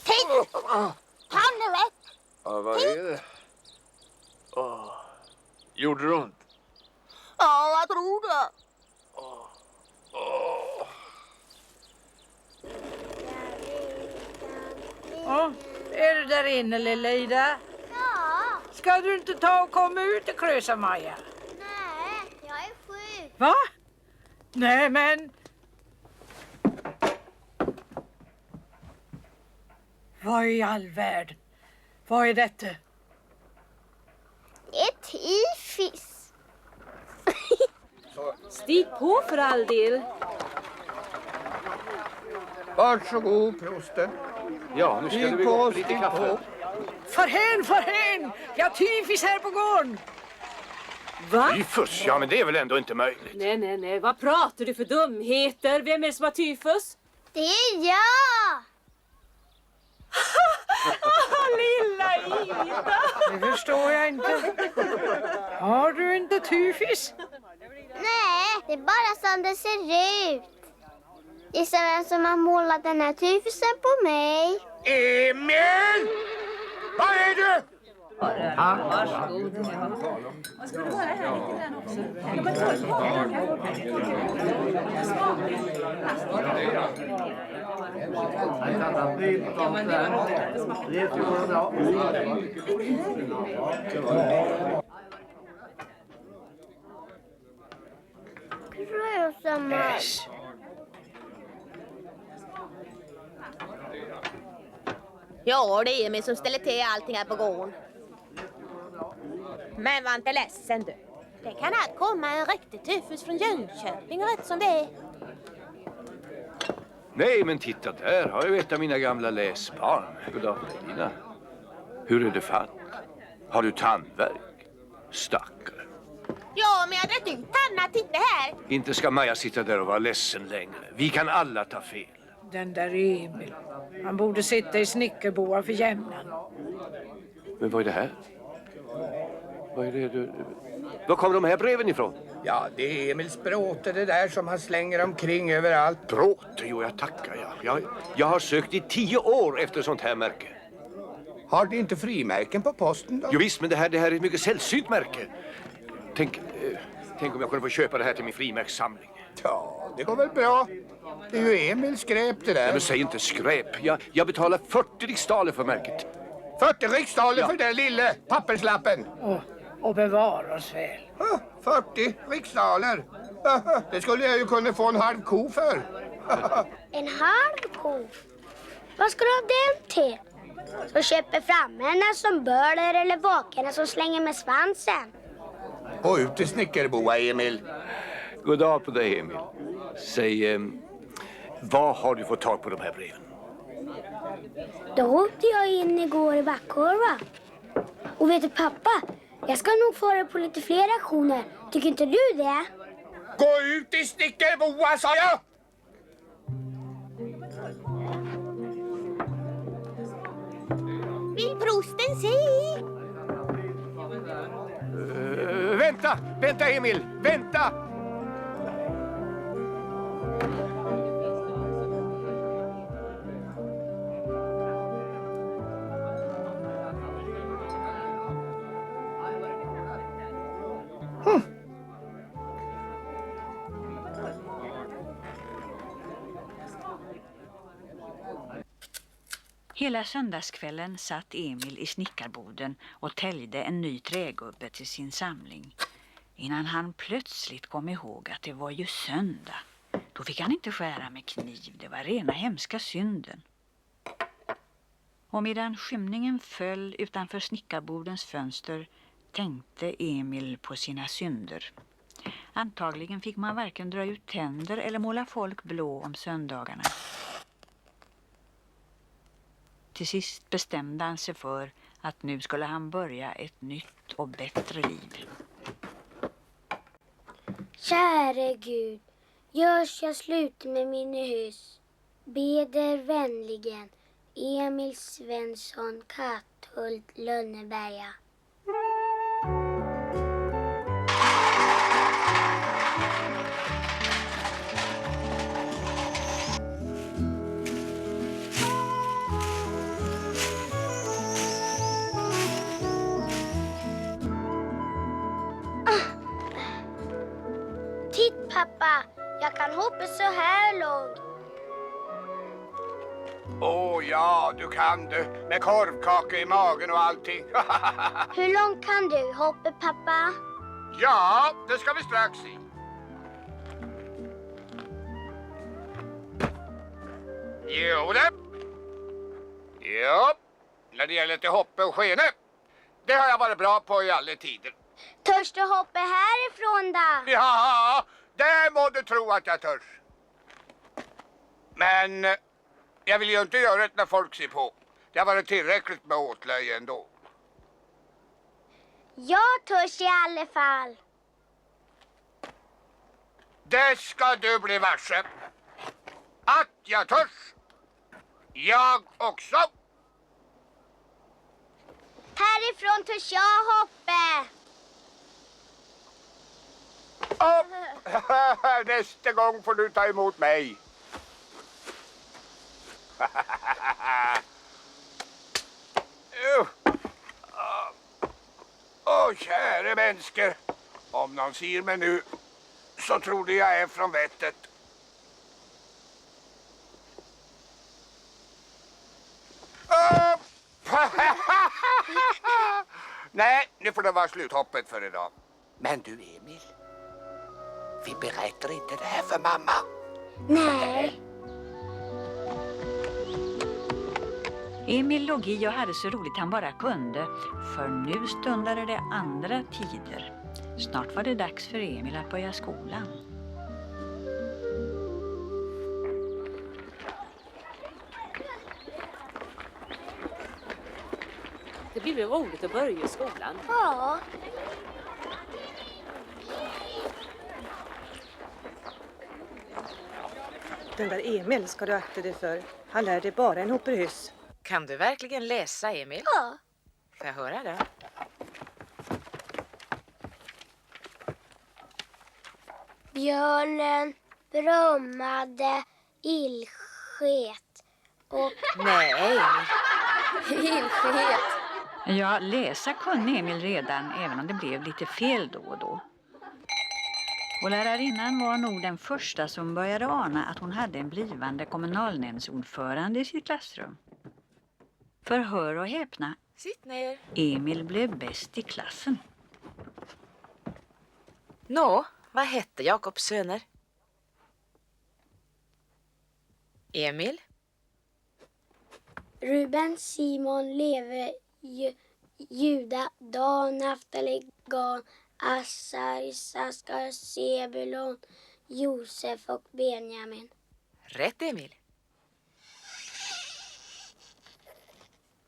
Titt! Han är rätt. Ja, vad är det? Gjorde det ont? Ja, jag tror det. Ja, är du där inne, lilla Ida? Ja. Ska du inte ta och komma ut och klösa Maja? Nej, jag är sjuk. Va? Nej, men... Vad i all världen? Vad är detta? Det är Tyfis. Stig på för all del. Varsågod, prosten. Ja, nu ska du bygga upp lite kaffe. Förhen! Jag har Tyfis här på gården! Va? Tyfus? Ja, men det är väl ändå inte möjligt. Nej. Vad pratar du för dumheter? Vem är det som har tyfus? Det är jag! Lilla Ida! Det förstår jag inte. Har du inte Tyfis? Nej, det är bara som det ser ut. Gissa vem som har målat den här tyfusen på mig? Emil! Vad är du? Varsågod. Vad ska du vara här lite grann också? Jag bara Rosamars. Ja, det är Emil som ställer till allting här på gården. Men var inte ledsen du. Det kan här komma en riktig tyfus från Jönköping rätt som det är. Nej, men titta där har jag ett av mina gamla läsbarn. Goddag, Lina. Hur är det fall? Har du tandvärk? Stackare. Ja, men jag har dragit ut Hanna, titta här. Inte ska Maja sitta där och vara ledsen längre. Vi kan alla ta fel. Den där Emil. Han borde sitta i snickerboa för jämnan. Men vad är det här? Vad är det du... Var kommer de här breven ifrån? Ja, det är Emils bråte det där som han slänger omkring överallt. Bråte? Jo, jag tackar. Jag har sökt i 10 år efter sånt här märke. Har du inte frimärken på posten då? Jo visst, men det här är ett mycket sällsynt märke. Tänk om jag kunde få köpa det här till min frimärkssamling. Ja, det går väl bra. Det är ju Emils skräp det där. Nej, men säg inte skräp. Jag betalar 40 riksdaler för märket. 40 riksdaler för den lille papperslappen. Och bevara oss väl. 40 riksdaler. Det skulle jag ju kunna få en halv ko för. En halv ko? Vad ska du ha den till? Så köper fram henne som böler eller vakarna som slänger med svansen. Och ut till snickerboa, Emil. God dag på dig, Emil. Säg, vad har du fått tag på de här breven? Då åkte jag in igår i Backkorva. Och vet du pappa, jag ska nog få det på lite fler aktioner. Tycker inte du det? Gå ut i snickerboa, sa jag! Vill prosten se? Vänta Emil, vänta! Hela söndagskvällen satt Emil i snickarboden och täljde en ny trägubbe till sin samling. Innan han plötsligt kom ihåg att det var ju söndag. Då fick han inte skära med kniv, det var rena hemska synden. Och medan skymningen föll utanför snickarbodens fönster tänkte Emil på sina synder. Antagligen fick man varken dra ut tänder eller måla folk blå om söndagarna. Till sist bestämde han sig för att nu skulle han börja ett nytt och bättre liv. Käre Gud, görs jag slut med min hus. Beder vänligen Emil Svensson, Katthult, Lönneberga. Titt pappa, jag kan hoppa så här långt. Ja, du kan du. Med korvkaka i magen och allting. Hur långt kan du hoppa pappa? Ja, det ska vi strax se. Jo det. Ja, när det gäller till hoppe och skene. Det har jag varit bra på i alla tider. Törs du hoppa härifrån då? Ja, det må du tro att jag törs. Men jag vill ju inte göra det när folk ser på. Det har varit tillräckligt med åtlöje ändå. Jag törs i alla fall. Det ska du bli varse. Att jag törs. Jag också. Härifrån törs jag hoppa. Nästa gång får du ta emot mig. Käre människor. Om någon ser mig nu så tror jag är från vettet. Nej, nu får det vara sluthoppet för idag. Men du Emil, vi berättar inte det här för mamma. Nej. Emil låg i och hade så roligt han bara kunde, för nu stundade det andra tider. Snart var det dags för Emil att börja skolan. Det blir väl roligt att börja skolan. Ja. Den där Emil ska du akta dig för. Han lär dig bara en hopperhyss. Kan du verkligen läsa, Emil? Ja. Får jag höra det? Björnen brummade illsket och... Nej. Illsket. Ja, läsa kunde Emil redan, även om det blev lite fel då och då. Och lärarinnan var nog den första som började ana att hon hade en blivande kommunalnämndsordförande i sitt klassrum. För hör och häpna, sitt ner. Emil blev bäst i klassen. Nå, vad hette Jakobs söner? Emil? Ruben, Simon, Levi, Juda, Dan, Naftali, Gad, Assar, Isaskar, Sebulon, Josef och Benjamin. Rätt, Emil.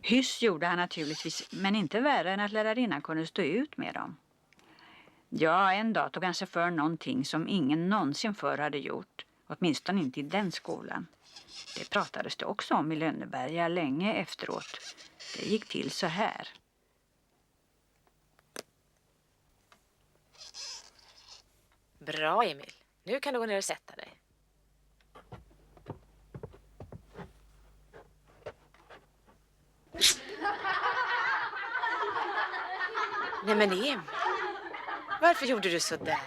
Hyss gjorde han naturligtvis, men inte värre än att lärarinnan kunde stå ut med dem. Ja, en dag tog han sig för någonting som ingen någonsin förr hade gjort, åtminstone inte i den skolan. Det pratades det också om i Lönneberga länge efteråt. Det gick till så här. Bra, Emil. Nu kan du gå ner och sätta dig. Nej men Emil, varför gjorde du så där?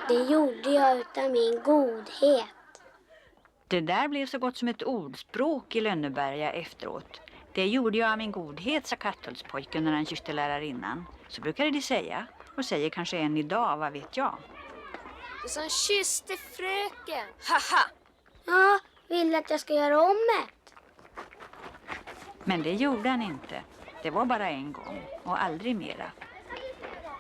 Det gjorde jag utan min godhet. Det där blev så gott som ett ordspråk i Lönneberga efteråt. Det gjorde jag av min godhet, sa Katthultspojken när han kysste lärarinnan. Så brukade de säga, och säger kanske än idag, vad vet jag. Du som kysste fröken. Haha! Ja, vill att jag ska göra om det. Men det gjorde han inte. Det var bara en gång och aldrig mera.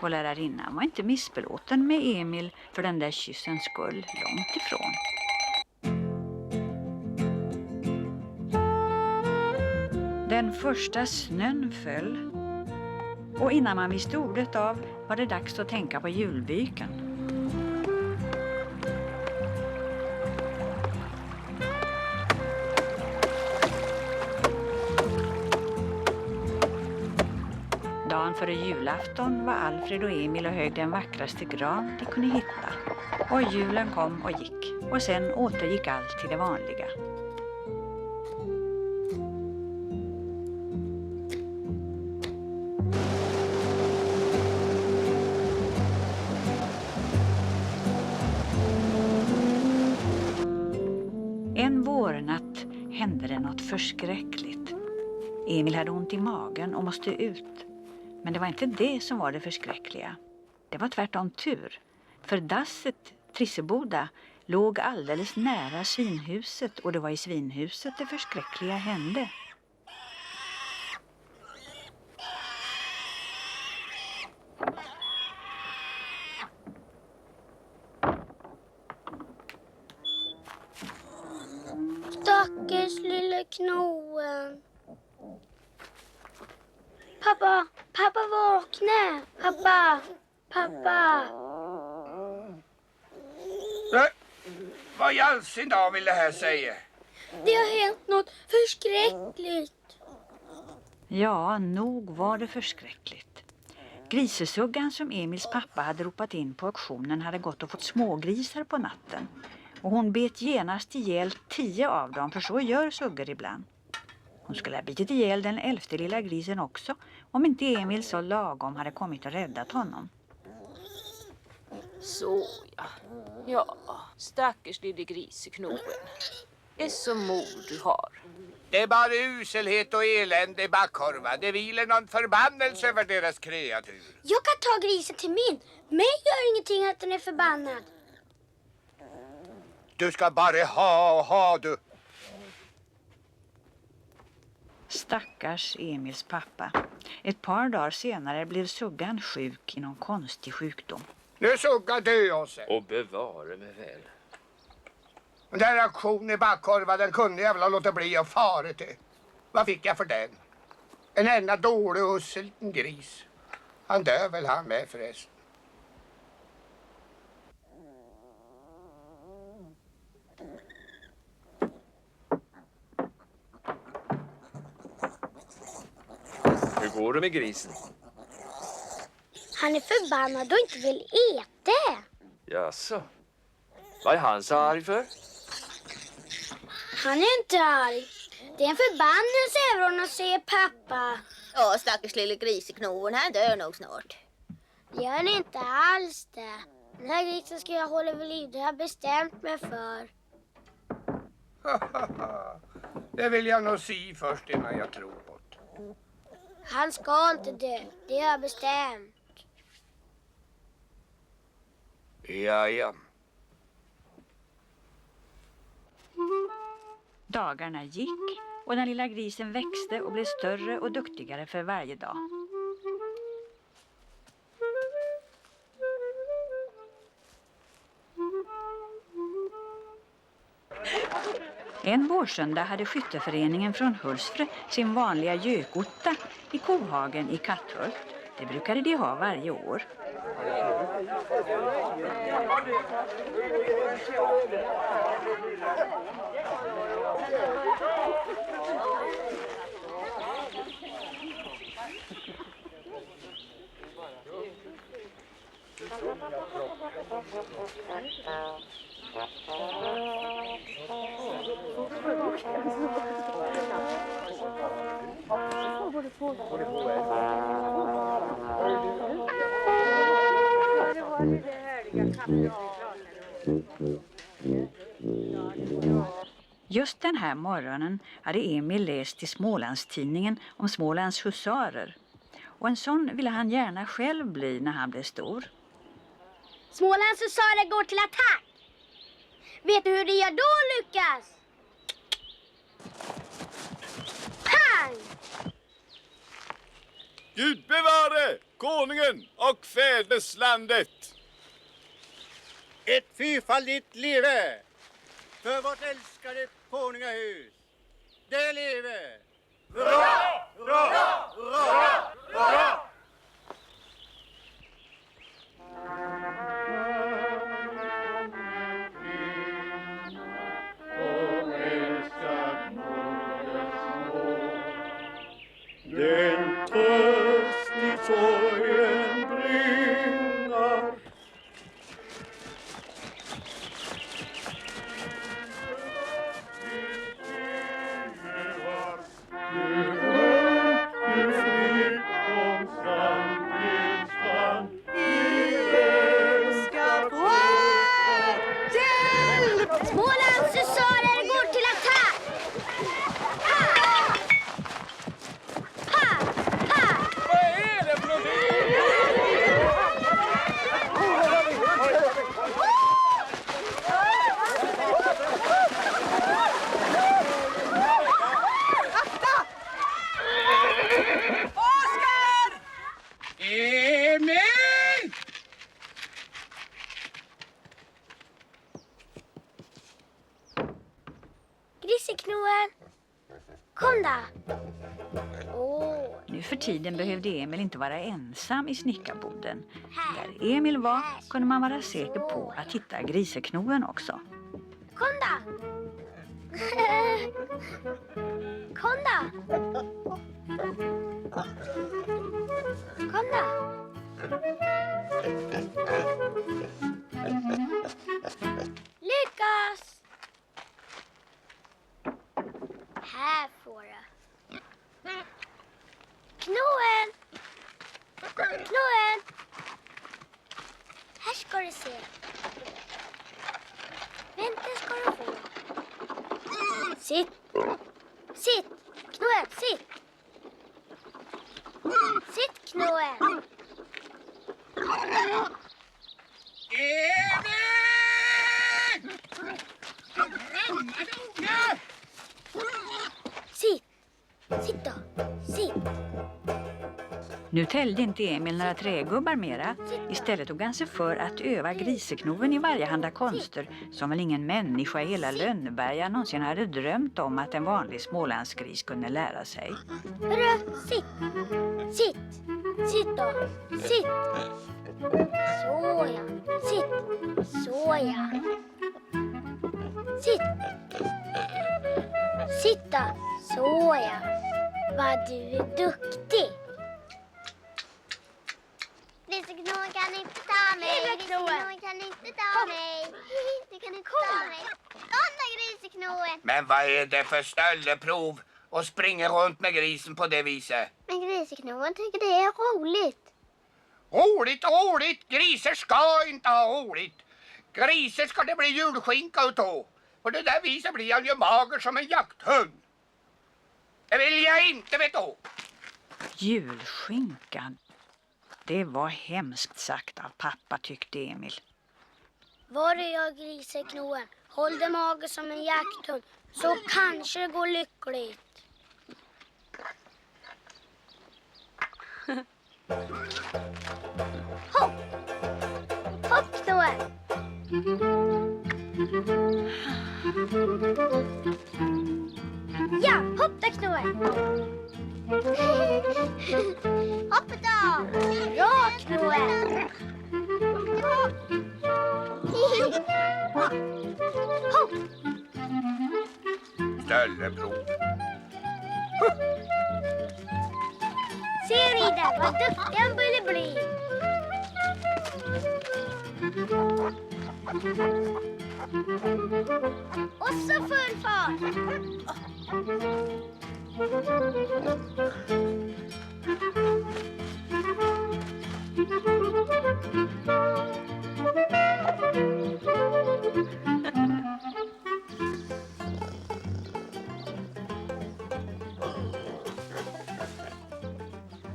Och lärarinnan var inte missbelåten med Emil för den där kyssens skull, långt ifrån. Den första snön föll. Och innan man visste ordet av var det dags att tänka på julbyken. Dagen före julafton var Alfred och Emil och högg den vackraste gran de kunde hitta. Och julen kom och gick. Och sen återgick allt till det vanliga. En vårnatt hände det något förskräckligt. Emil hade ont i magen och måste ut. Men det var inte det som var det förskräckliga. Det var tvärtom tur. För dasset, Trisseboda, låg alldeles nära svinhuset och det var i svinhuset det förskräckliga hände. Stackars lilla knoen. Pappa, pappa vakna. Pappa. Vad i all sin dag vill det här säga? Det har hänt något förskräckligt. Ja, nog var det förskräckligt. Grisesuggan som Emils pappa hade ropat in på auktionen hade gått och fått smågrisar på natten. Och hon bet genast ihjäl 10 av dem, för så gör suggor ibland. Hon skulle ha bitit ihjäl den 11:e lilla grisen också, om inte Emil så lagom hade kommit och räddat honom. Så ja. Ja, stackars lille griseknoen. Är så mor du har. Det är bara uselhet och elände i Backkorva. Det vilar någon förbannelse över deras kreatur. Jag kan ta grisen till min. Mig gör ingenting att den är förbannad. Du ska bara ha du. Stackars Emils pappa. Ett par dagar senare blev suggan sjuk i någon konstig sjukdom. Nu sugga dö oss. Och bevare mig väl. Den där aktionen i Backkorva, den kunde jag väl låta bli att fara till. Vad fick jag för den? En enda dålig ussel gris. Han dör väl han med förresten. Hur går det med grisen? Han är förbannad och inte vill äta. Jaså? Vad är han så arg för? Han är inte arg. Det är en förbannelse över honom, säger pappa. Ja, stackars lille griseknoen, han dör nog snart. Det gör han inte alls det. Den här grisen ska jag hålla vid liv, det har jag bestämt mig för. Det vill jag nog se först innan jag tror på det. Han ska inte dö, det har jag bestämt. Ja. Dagarna gick och den lilla grisen växte och blev större och duktigare för varje dag. En vårsöndag hade skytteföreningen från Hultsfred sin vanliga gökotta i kohagen i Katthult. Det brukade de ha varje år. Just den här morgonen hade Emil läst i Smålandstidningen om Smålands husarer. Och en sån ville han gärna själv bli när han blev stor. Smålands husarer går till attack. Vet du hur de gör då, Lukas? Pang! Gud bevare konungen och fäderneslandet. Ett fyrfaldigt leve för vårt älskade konungahus. Det leve! Hurra! Hurra! Hurra! Hurra! Den törst i sorgen bringar. Smålands husarer går till attack. Vad är det för någonting? Oskar! Emil! Griseknoen. Kom då. Nu för tiden behövde Emil inte vara ensam i snickarboden. Där Emil var kunde man vara säker på att hitta griseknoen också. Kom då. Kom då. Kom då. Lukas! Här får du. Knoen! Knoen! Här ska du se. Vänta ska du få. Sitt. Sitt. Knoen, sitt. Sitt, Knoen. Sitt. Sitt då. Sitt. Nu tällde inte Emil några trägubbar mera. Istället tog han sig för att öva griseknoven i varjehanda konster som väl ingen människa i hela Lönneberga någonsin hade drömt om att en vanlig smålandsgris kunde lära sig. Hörru, sitt. Sitt. Sitt då. Sitt. Så ja. Sitt. Så ja. Sitt. Sitt då. Så ja. Vad du är duktig. Griseknoen kan inte ta mig. Griseknoen kan inte ta mig. Du kan inte ta mig. Stanna, Griseknoen. Men vad är det för stölleprov och springer runt med grisen på det viset? Men Griseknoen tycker det är roligt. Roligt, roligt! Griser ska inte ha roligt. Griser ska det bli julskinka utav. På det där viset blir han ju mager som en jakthund. Det vill jag inte, vet du. Julskinkan. Det var hemskt sagt av pappa, tyckte Emil. Var är jag, Griseknoen? Håll dig mager som en jakthund, så kanske det går lyckligt. Hopp! Hopp, Knoen! Ja, hopp där, Knoen! Hopp då! Bra, Knoen! Hopp! Stölleprov. Se, Rida, vad duktig han borde bli. Och så full fart.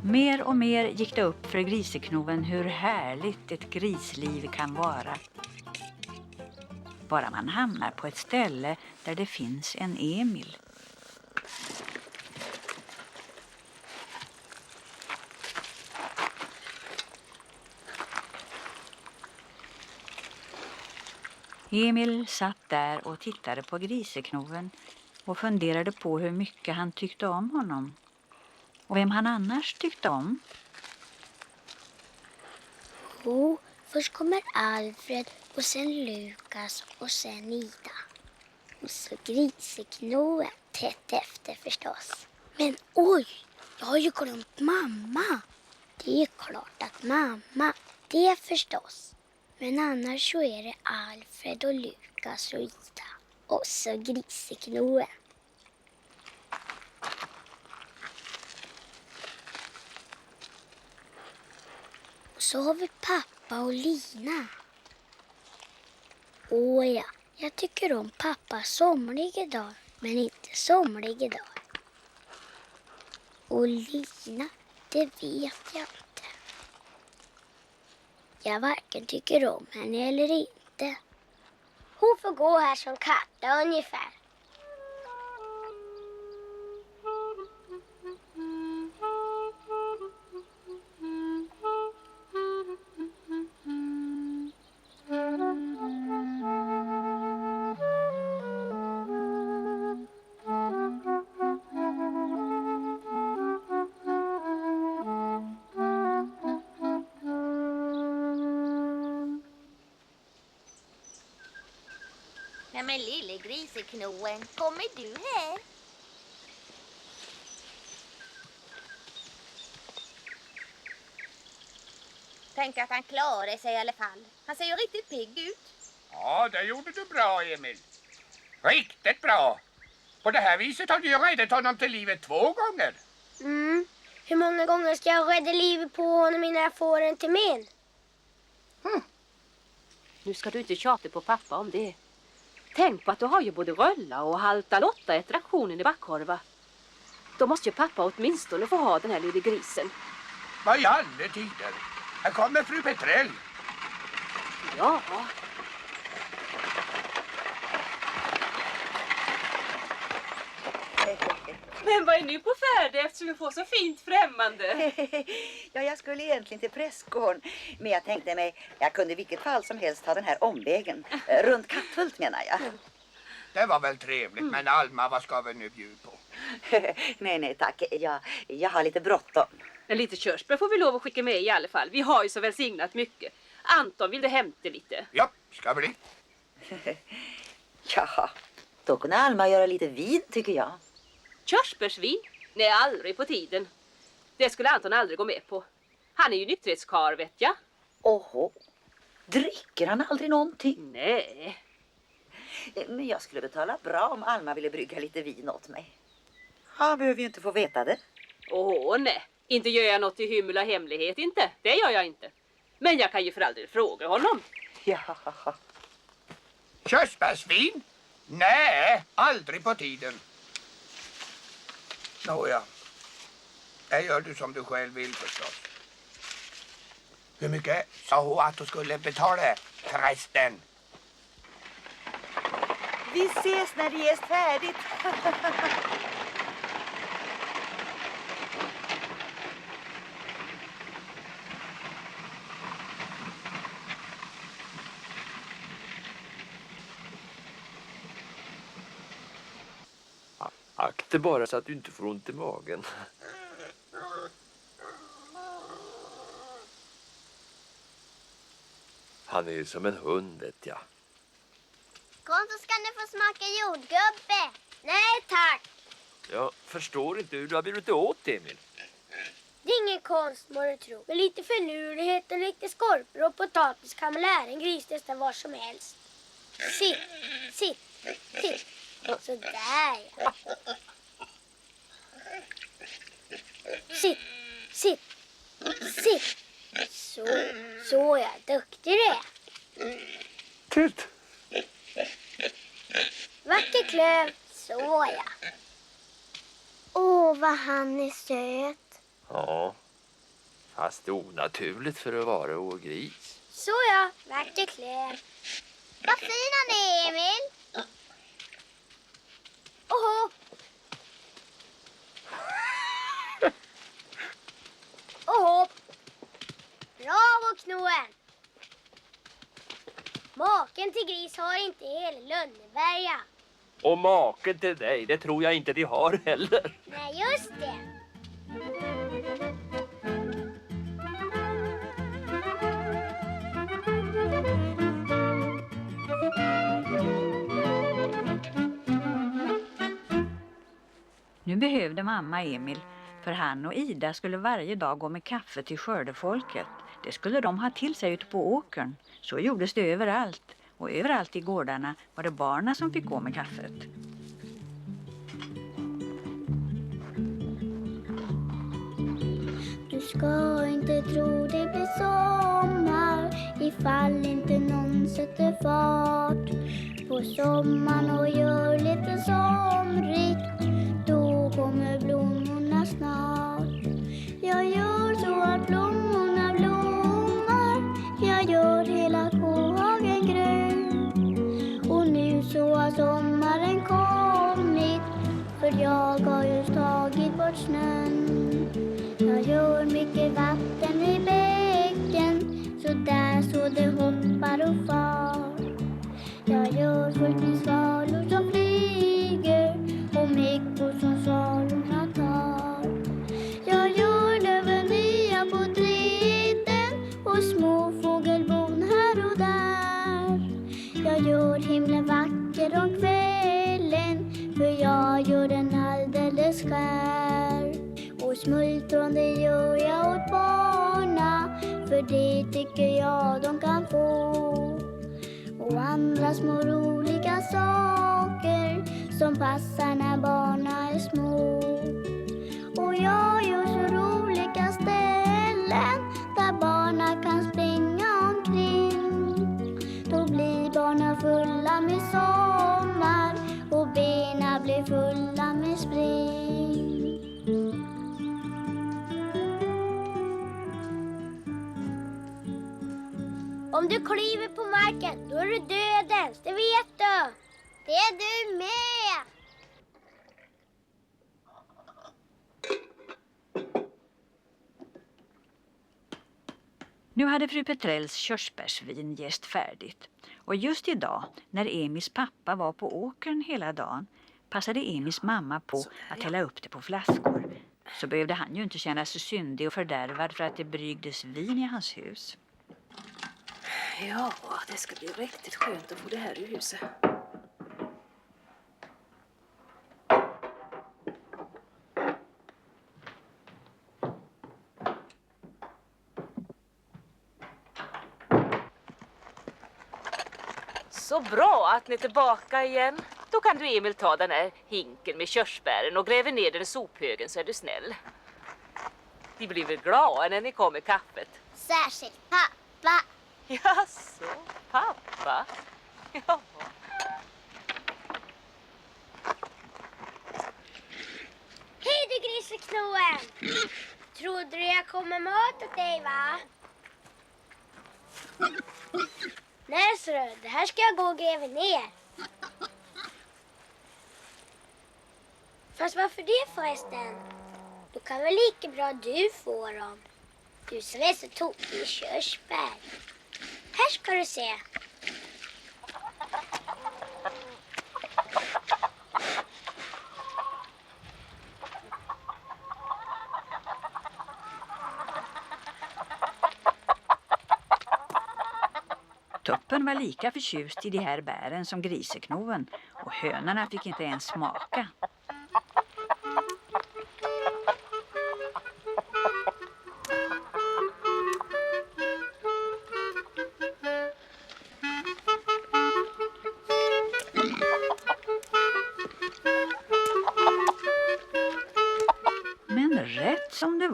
Mer och mer gick det upp för Griseknoven hur härligt ett grisliv kan vara. Bara man hamnar på ett ställe där det finns en Emil. Emil satt där och tittade på Griseknoven och funderade på hur mycket han tyckte om honom. Och vem han annars tyckte om. Jo, först kommer Alfred och sen Lukas och sen Ida. Och så Griseknoven tätt efter förstås. Men oj, jag har ju glömt mamma. Det är klart att mamma, det förstås. Men annars så är det Alfred och Lukas och Ida. Och så Griseknoven. Så har vi pappa och Lina. Åh ja, jag tycker om pappa somliga dagar, men inte somliga dagar. Och Lina, det vet jag inte. Jag varken tycker om henne eller inte. Hon får gå här som katta ungefär. Nej men lille Griseknoven, kommer du här? Tänk att han klarar sig i alla fall. Han ser ju riktigt pigg ut. Ja, det gjorde du bra, Emil. Riktigt bra. På det här viset har du ju räddat honom till livet 2 gånger. Hur många gånger ska jag rädda livet på honom innan jag får en till min? Nu ska du inte tjata på pappa om det. Tänk på att du har ju både Rölla och Halta Lotta i attraktionen i Backkorva. Då måste ju pappa åtminstone få ha den här lilla grisen. Vad i alla tider? Här kommer fru Petrell. Ja. Men vad är ni på färd eftersom vi får så fint främmande? Ja, jag skulle egentligen till prästgården. Men jag tänkte mig, jag kunde i vilket fall som helst ta den här omvägen. Runt Katthult menar jag. Det var väl trevligt, men Alma, vad ska vi nu bjuda på? nej tack. Jag har lite bråttom. Men lite körsbär får vi lov att skicka med i alla fall. Vi har ju så välsignat mycket. Anton, vill du hämta lite? Ja, ska bli. Ja, då kunde Alma göra lite vin tycker jag. Körsbärsvin? Nej, aldrig på tiden. Det skulle Anton aldrig gå med på. Han är ju nykterhetskar, vet jag. Oho, dricker han aldrig någonting? Nej. Men jag skulle betala bra om Alma ville brygga lite vin åt mig. Han behöver ju inte få veta det. Nej. Inte gör jag något i hymla hemlighet, inte. Det gör jag inte. Men jag kan ju för aldrig fråga honom. Ja. Körsbärsvin? Nej, aldrig på tiden. Nåja, det gör du som du själv vill förstås. Hur mycket sa hon att du skulle betala, prästen? Vi ses när det är färdigt. Akta bara så att du inte får ont i magen. Han är ju som en hund, vet jag. Kom så ska ni få smaka jordgubbe. Nej tack. Jag förstår inte hur du har blivit åt, Emil. Det är ingen konst, må du tro. Med lite finurlighet och lite skorpor och potatis kan man lära en gris nästan var som helst. Sitt, sitt, sitt. Sådär, ja. Sitt, sitt, sitt. Så ja, duktig du är. Titt! Vacker klöv, så ja. Åh, vad han är söt. Ja, fast onaturligt för att vara ogris. Så ja, vacker klöv. Vad fin han är, Emil. Oho. Oho. Bravo, Knoen. Maken till gris har inte hela Lönneberga. Och maken till dig, det tror jag inte de har heller. Nej, just det. Nu behövde mamma Emil, för han och Ida skulle varje dag gå med kaffe till skördefolket. Det skulle de ha till sig ute på åkern. Så gjordes det överallt. Och överallt i gårdarna var det barnen som fick gå med kaffet. Du ska inte tro det blir sommar ifall inte någon sätter fart på sommaren och gör lite somrigt. Då kommer blommorna snart. Jag gör så att blommorna blommar. Jag gör hela kohagen grön. Och nu så har sommaren kommit, för jag har just tagit bort snön. Jag gör mycket vatten i bäcken, så där så det hoppar och far. Jag gör fullt med svalor som flyger och mäckor som svalorna tar. Jag gör löven nya på träden och små fågelbon här och där. Jag gör himlen vacker om kvällen, för jag gör den alldeles skär. Och smultron det gör jag åt barna, för det tycker jag de kan få. Och andra små roliga saker som passar när barna är små. Och jag gör så roliga ställen där barna kan springa omkring. Då blir barna fulla med sommar och benen blir fulla med spring. Om du kliver på marken, då är du dödens, det vet du. Det är du med. Nu hade fru Petrells körsbärsvin jäst färdigt. Och just idag, när Emils pappa var på åkern hela dagen, passade Emils mamma på att hälla upp det på flaskor. Så behövde han ju inte känna sig syndig och fördärvad för att det brygdes vin i hans hus. Ja, det ska bli riktigt skönt att få det här i huset. Så bra att ni är tillbaka igen. Då kan du, Emil, ta den här hinken med körsbären och gräva ner den i sophögen, så är du snäll. De blir väl glada när ni kommer kaffet. Särskilt pappa. Jaså, pappa? Ja. Hej du griseknoen! Trodde du jag kom med mat åt dig, va? Nej, så du, det här ska jag gå och gräva ner. Fast varför det förresten? Då kan väl lika bra du få dem. Du som är så tokig i körsbär. Här ska du se. Tuppen var lika förtjust i de här bären som griseknoven, och hönorna fick inte ens smaka.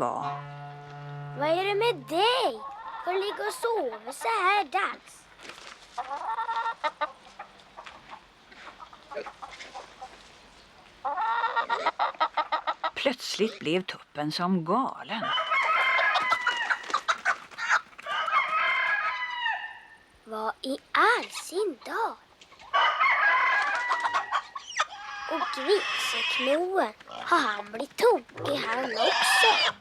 var. Vad är det med dig? Har du ligger och sover så här dags? Plötsligt blev tuppen som galen. Vad i all sin dag? Och griseknoen, har han blivit tokig han också?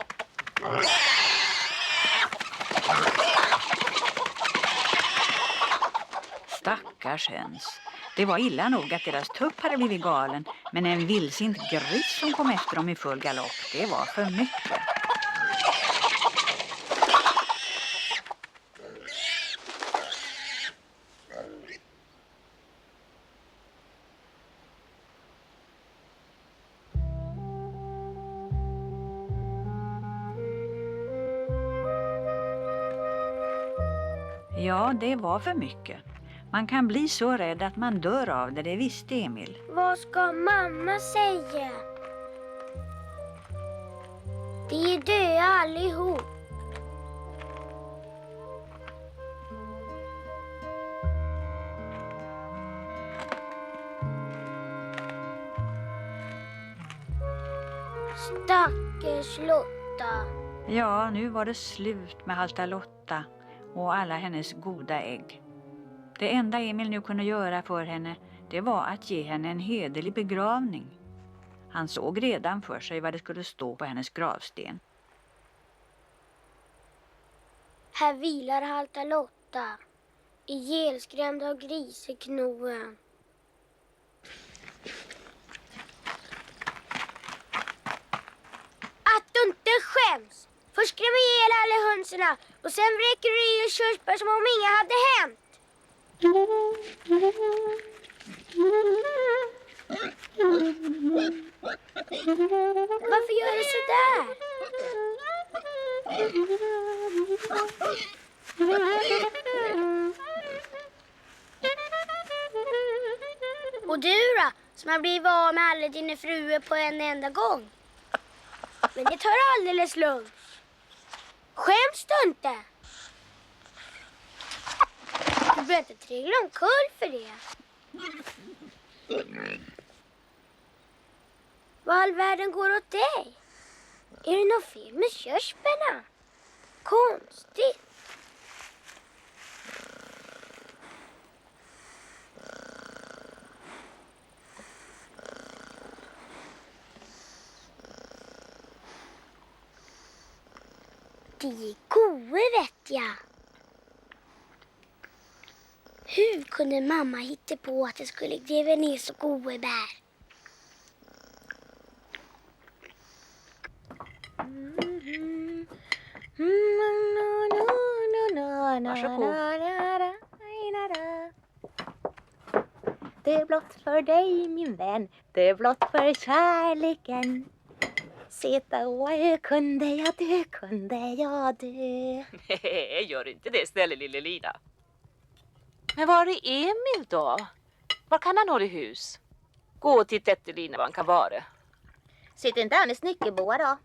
Stackars höns. Det var illa nog att deras tupp hade blivit galen, men en vildsint gris som kom efter dem i full galopp, det var för mycket. Ja, det var för mycket. Man kan bli så rädd att man dör av det, det visste Emil. Vad ska mamma säga? Vi är döda allihop. Stackars Lotta. Ja, nu var det slut med Halta Lotta och alla hennes goda ägg. Det enda Emil nu kunde göra för henne, det var att ge henne en hederlig begravning. Han såg redan för sig vad det skulle stå på hennes gravsten. Här vilar Halta Lotta, ihjälskrämd av griseknoen. Att du inte skäms! Först skrämmer ihjäl alla hönserna och sen vräker du i körsbär som om inga hade hänt. Varför gör du så där? Och du då, som har blivit av med alla dina fruar på en enda gång? Men det tar alldeles lugnt. Skäms du inte? Du behöver inte trilla omkull för det. Vad all världen går åt dig? Är det något fel med körsbärna? Konstigt. De är goda, vet jag. Hur kunde mamma hitta på att det skulle gräva ner så goda bär? Varsågod. Det är blott för dig, min vän. Det är blott för kärleken. Sitta och kunde jag dö, kunde jag dö. Nej, gör inte det, snälla lille Lina. Men var är Emil då? Var kan han ha det hus? Gå och titta efter Lina var han kan vara. Sitter inte han i snickerboa då?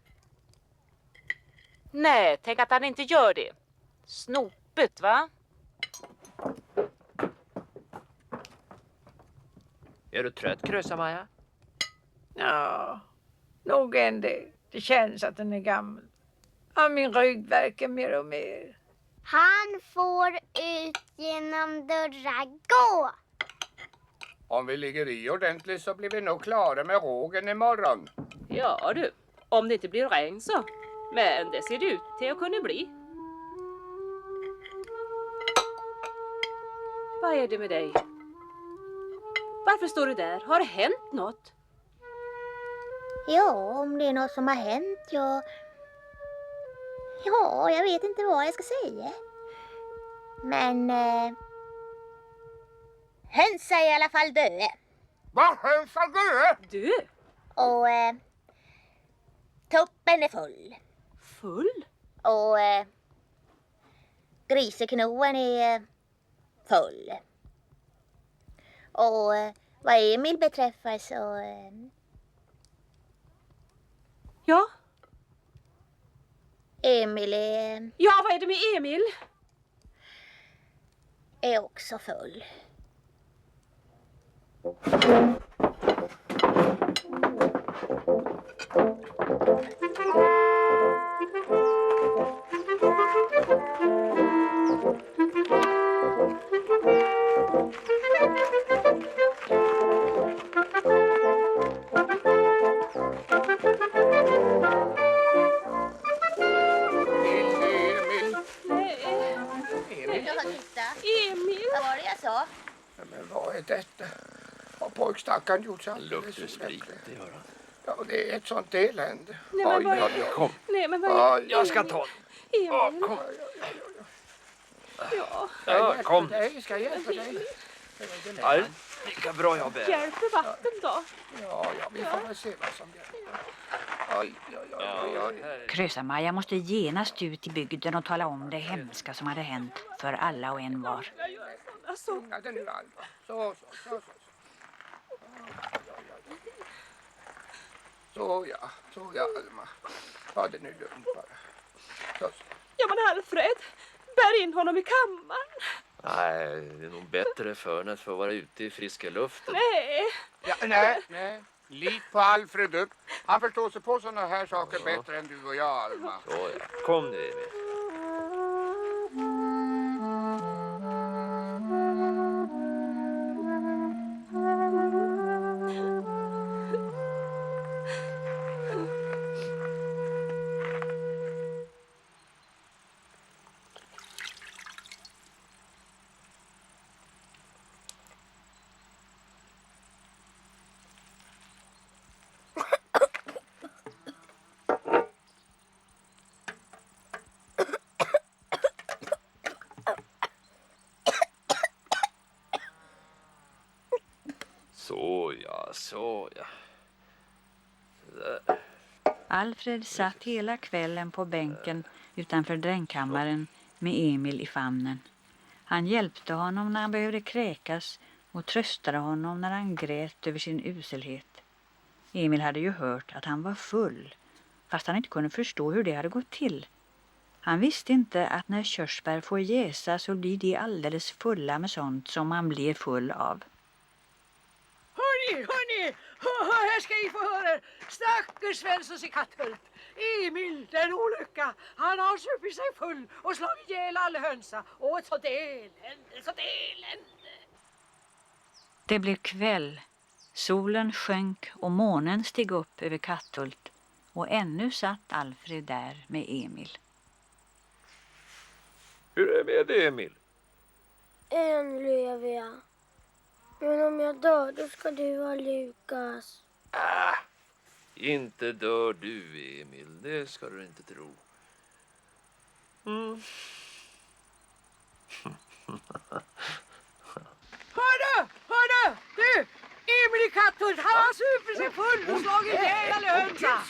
Nej, tänk att han inte gör det. Snopet, va? Är du trött, Krösa-Maja? Ja, nog ändå. Det känns att den är gammal. Ja, min rygg verkar mer och mer. Han får ut genom dörrar gå. Om vi ligger i ordentligt så blir vi nog klara med rågen imorgon. Ja du, om det inte blir regn så. Men det ser det ut till att kunna bli. Vad är det med dig? Varför står du där? Har det hänt något? Ja, om det är något som har hänt, ja, jag vet inte vad jag ska säga. Men höns är i alla fall döda. Vad höns är döda? Du? Och tuppen är full. Full? Och griseknoen är full. Och vad Emil beträffar så... Ja. Emil är... Ja, vad är det med Emil? Är också full. Men vad är detta? Har pojkstackaren gjort så alldeles för sprit, det gör han. Ja, det är ett sånt elände. Nej, men vad är det? Kom. Nej, men vad är det? Jag ska ta Emil. kom. Ja. Kom. Ska jag hjälpa dig? Ja, lika bra jag bär. Hjälper vatten då? Ja, vi får väl se vad som hjälper. Krösa-Maja måste genast ut i bygden och tala om det hemska som hade hänt för alla och en var. Sjunga den nu, Alma. Så. Så ja, Alma. Ha det nu lugnt bara. Så. Ja, men Alfred, bär in honom i kammaren. Nej, det är nog bättre för att få vara ute i friska luften. Nej. Ja, nej. Lit på Alfred upp. Han förstår sig på såna här saker bättre än du och jag, Alma. Så ja. Kom nu, Emil. Så ja. Där. Alfred satt hela kvällen på bänken utanför drängkammaren med Emil i famnen. Han hjälpte honom när han behövde kräkas och tröstade honom när han grät över sin uselhet. Emil hade ju hört att han var full, fast han inte kunde förstå hur det hade gått till. Han visste inte att när körsbär får jäsa så blir de alldeles fulla med sånt som man blir full av. Hörni, här ska ni få höra. Stackars Svensson i Katthult. Emil, den olycka. Han har supit sig full och slagit ihjäl alla hönsa. Åh, ett sånt elände. Det blev kväll. Solen sjönk och månen steg upp över Katthult. Och ännu satt Alfred där med Emil. Hur är det med dig, Emil? Än lever jag. Men om jag dör, då ska du ha Lukas. Inte dör du, Emil. Det ska du inte tro. Hördu! Du! Emil i Katthult, han har supit sig full och slagit ihjäl alla hönsa.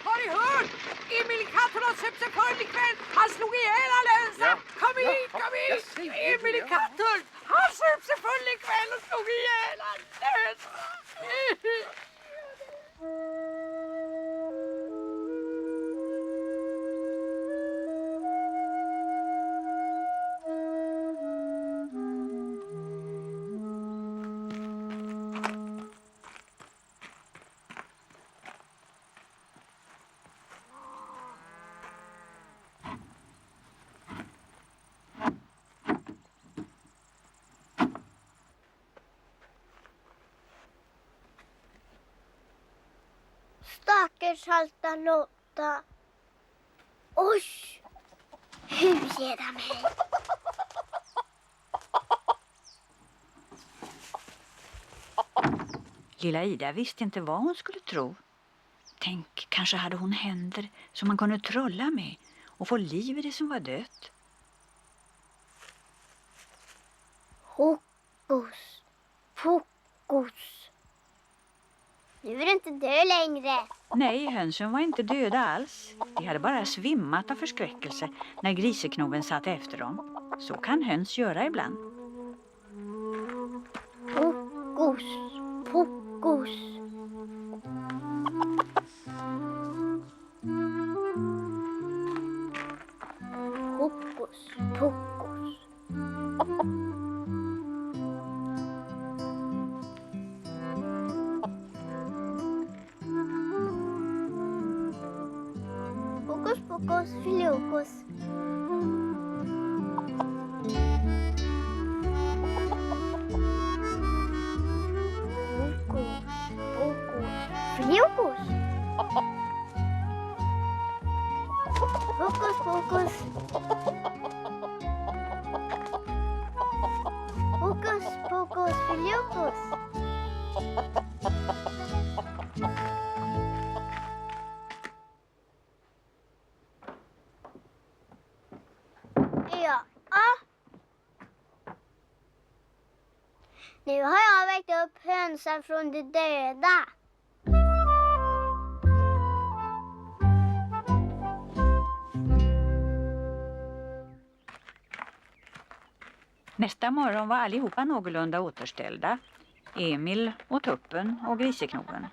Har ni hört? Emil i Katthult har supit sig full ikväll. Han slog ihjäl alla hönsa. Kom hit! Emil i Katthult, han supit sig full ikväll och slog ihjäl alla hönsa. Stackars halta Lotta. Oj! Hur ger det mig? Lilla Ida visste inte vad hon skulle tro. Tänk, kanske hade hon händer som man kunde trolla med och få liv i det som var dött. Hokus pokus. Nu är du inte död längre. Nej, hönsen var inte döda alls. De hade bara svimmat av förskräckelse när griseknoven satt efter dem. Så kan höns göra ibland. Hokus pokus. Hokus pokus. Hokus pokus filiokus. Hokus pokus. Hokus pokus filiokus. Ja. Nu har jag väckt upp hönsen från de döda. Nästa morgon var allihopa någorlunda återställda. Emil och Tuppen och Griseknogen.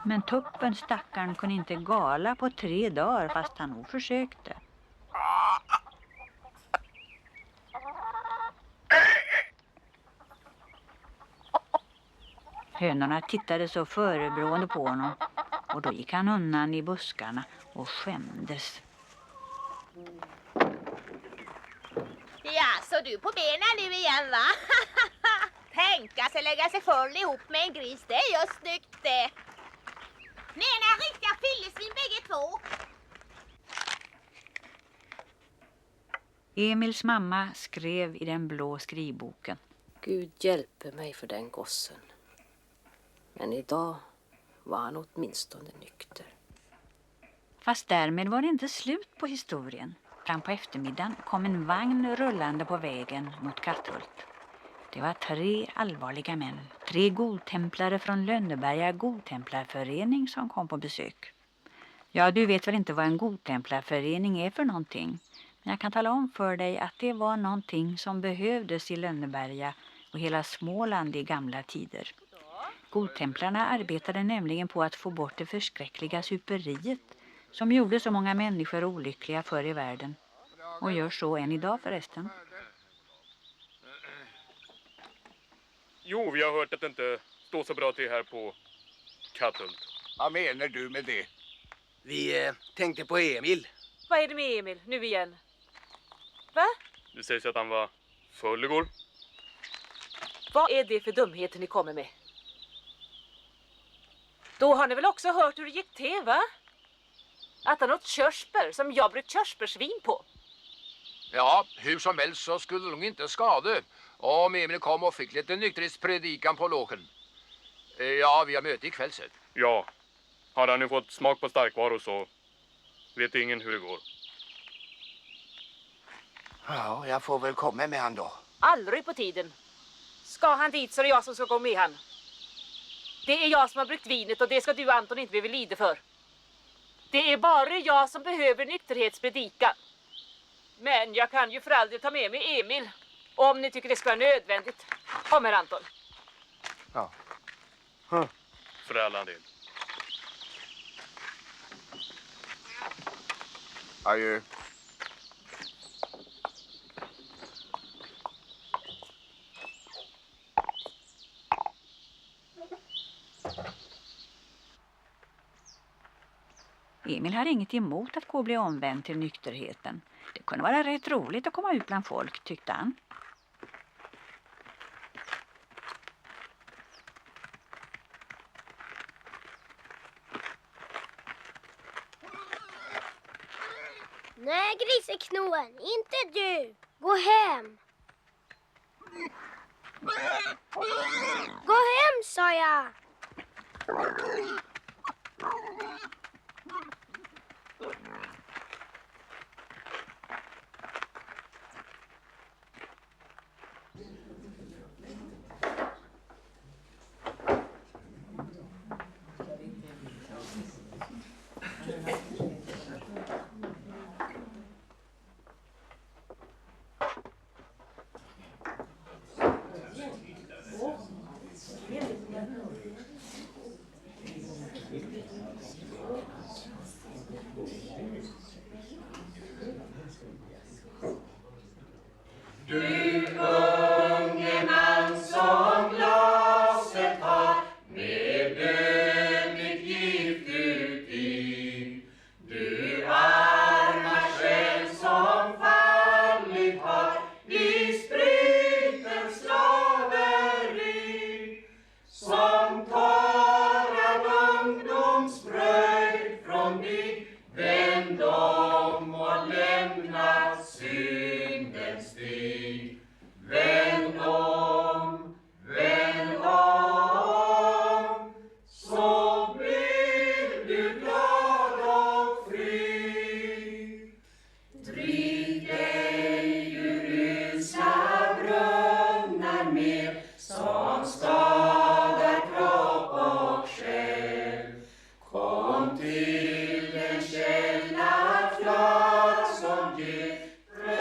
Men Tuppen, stackaren, kunde inte gala på 3 dagar fast han nog försökte. Hönorna tittade så förebrående på honom och då gick han undan i buskarna och skämdes. Ja, så du på benen nu igen, va? Tänka sig lägga sig full ihop med en gris, det är ju snyggt det. Ni är riktiga fyllesvin bägge två. Emils mamma skrev i den blå skrivboken. Gud hjälper mig för den gossen. Men idag var han åtminstone nykter. Fast därmed var det inte slut på historien. Fram på eftermiddagen kom en vagn rullande på vägen mot Katthult. Det var 3 allvarliga män, 3 godtemplare från Lönneberga godtemplarförening som kom på besök. Ja, du vet väl inte vad en godtemplarförening är för någonting. Men jag kan tala om för dig att det var någonting som behövdes i Lönneberga och hela Småland i gamla tider. Godtemplarna arbetade nämligen på att få bort det förskräckliga superiet som gjorde så många människor olyckliga förr i världen. Och gör så än idag förresten. Jo, vi har hört att det inte står så bra till här på Katthult. Vad menar du med det? Vi tänkte på Emil. Vad är det med Emil nu igen? Va? Det sägs att han var full igår. Vad är det för dumheter ni kommer med? Då har ni väl också hört hur det gick till, va? Att han åt körsbär som jag brukar körsbärsvin på. Ja, hur som helst så skulle det nog inte skada om Emil kom och fick lite nykterhetspredikan på låken. Ja, vi har möte ikväll sen. Ja, har han nu fått smak på starkvaror så vet ingen hur det går. Ja, jag får väl komma med han då. Aldrig på tiden. Ska han dit så är det jag som ska gå med han. Det är jag som har bryggt vinet och det ska du, Anton, inte behöva lida för. Det är bara jag som behöver nykterhetspredikan. Men jag kan ju för aldrig ta med mig Emil. Om ni tycker det ska vara nödvändigt. Kom här, Anton. Ja. För alla del. Adjö. Emil hade inget emot att gå och bli omvänd till nykterheten. Det kunde vara rätt roligt att komma ut bland folk, tyckte han. Nej, Griseknoen, inte du. Gå hem. Gå hem, sa jag.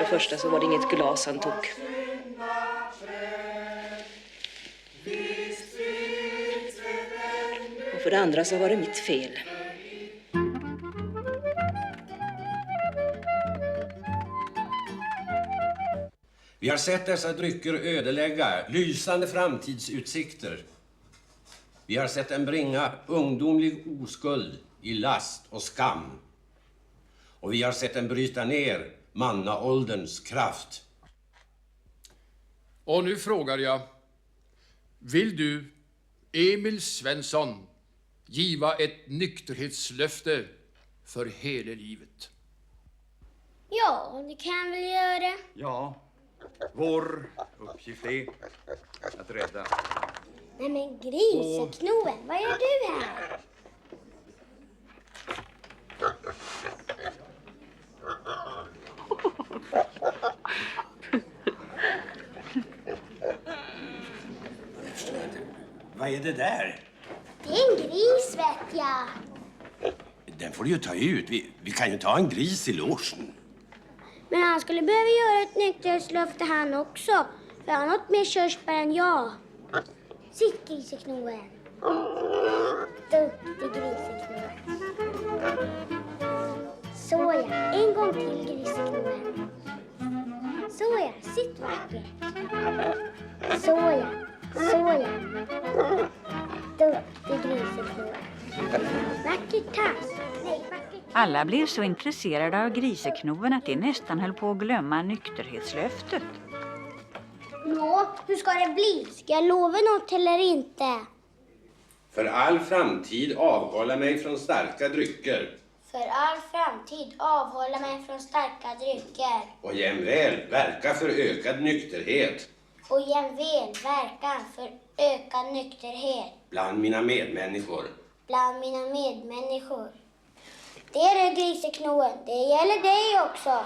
första så var det inget glas han tog. Och för det andra så var det mitt fel. Vi har sett dessa drycker ödelägga lysande framtidsutsikter. Vi har sett dem bringa ungdomlig oskuld i last och skam. Och vi har sett dem bryta ner mannaålderns kraft. Och nu frågar jag, vill du, Emil Svensson, giva ett nykterhetslöfte för hela livet? Ja, det kan jag väl göra. Ja, vår uppgift är att rädda. Nej men Griseknoen, vad gör du här? Vad är det där? Det är en gris, vet jag. Den får du ju ta ut. Vi kan ju ta en gris i logen. Men han skulle behöva göra ett nykterhetslöfte han också. För han har något mer körsbär än jag. Sitt Griseknoen. Duktig Griseknoen. Såja, en gång till Griseknoen. Såja, sitt vackert. Såja, såja. Duktig Griseknoen. Vackert tass. Nej, vackert. Alla blev så intresserade av Griseknoen att de nästan höll på att glömma nykterhetslöftet. Nå, hur ska det bli? Ska jag lova något eller inte? För all framtid avhålla mig från starka drycker. För all framtid avhålla mig från starka drycker. Och jämväl verka för ökad nykterhet. Och jämväl verkan för ökad nykterhet. Bland mina medmänniskor. Bland mina medmänniskor. Det är det, Griseknoen. Det gäller dig också.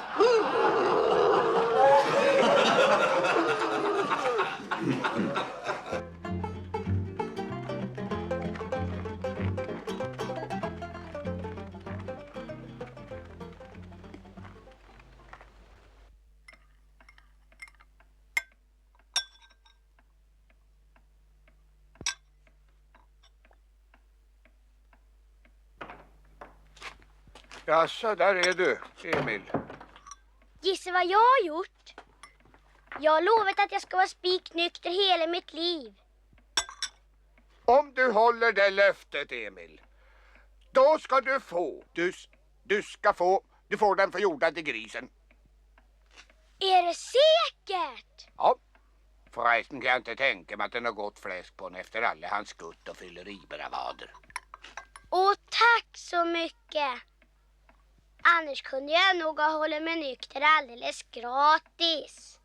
Jaså, där är du, Emil. Gissa vad jag har gjort? Jag har lovat att jag ska vara spiknykter hela mitt liv. Om du håller det löftet, Emil, då ska du få. Du får den förjordade grisen. Är det säkert? Ja. Förresten kan jag inte tänka mig att den har gått fläsk på den efter alla hans skutt och fylleribravader. Åh, tack så mycket. Annars kunde jag nog ha hållit mig nykter alldeles gratis.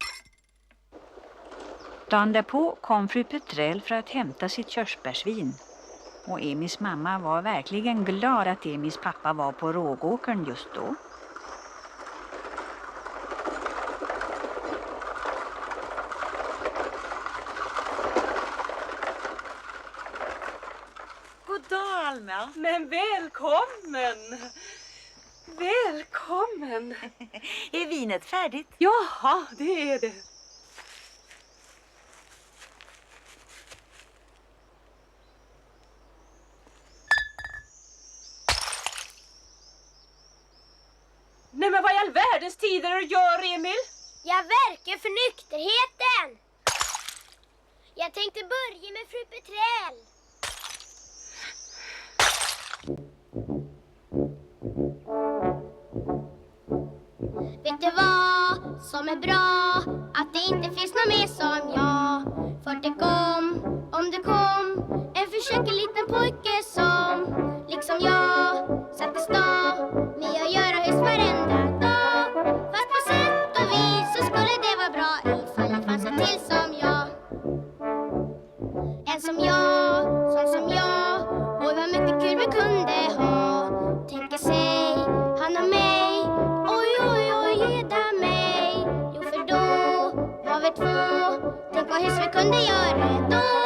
Dagen därpå kom fru Petrell för att hämta sitt körsbärsvin. Och Emils mamma var verkligen glad att Emils pappa var på rågåkern just då. God dag, Alma. Men välkommen. Välkommen. Är vinet färdigt? Jaha, det är det. Nej, men vad i all världens tider du gör, Emil? Jag verkar för nykterheten. Jag tänkte börja med fru Petrell. Vet du vad som är bra? Att det inte finns någon mer som jag. För det om det kom en försökig liten pojke som liksom jag satte stad med att göra hus varenda dag. Fast på sätt och vis så skulle det vara bra ifall det fanns en till som jag. En som jag, som jag. Oj vad mycket kul vi kunde ha. Tänka sig, han och mig. Oj, geda mig. Jo för då var vi två. Tänk vad hus vi kunde göra då.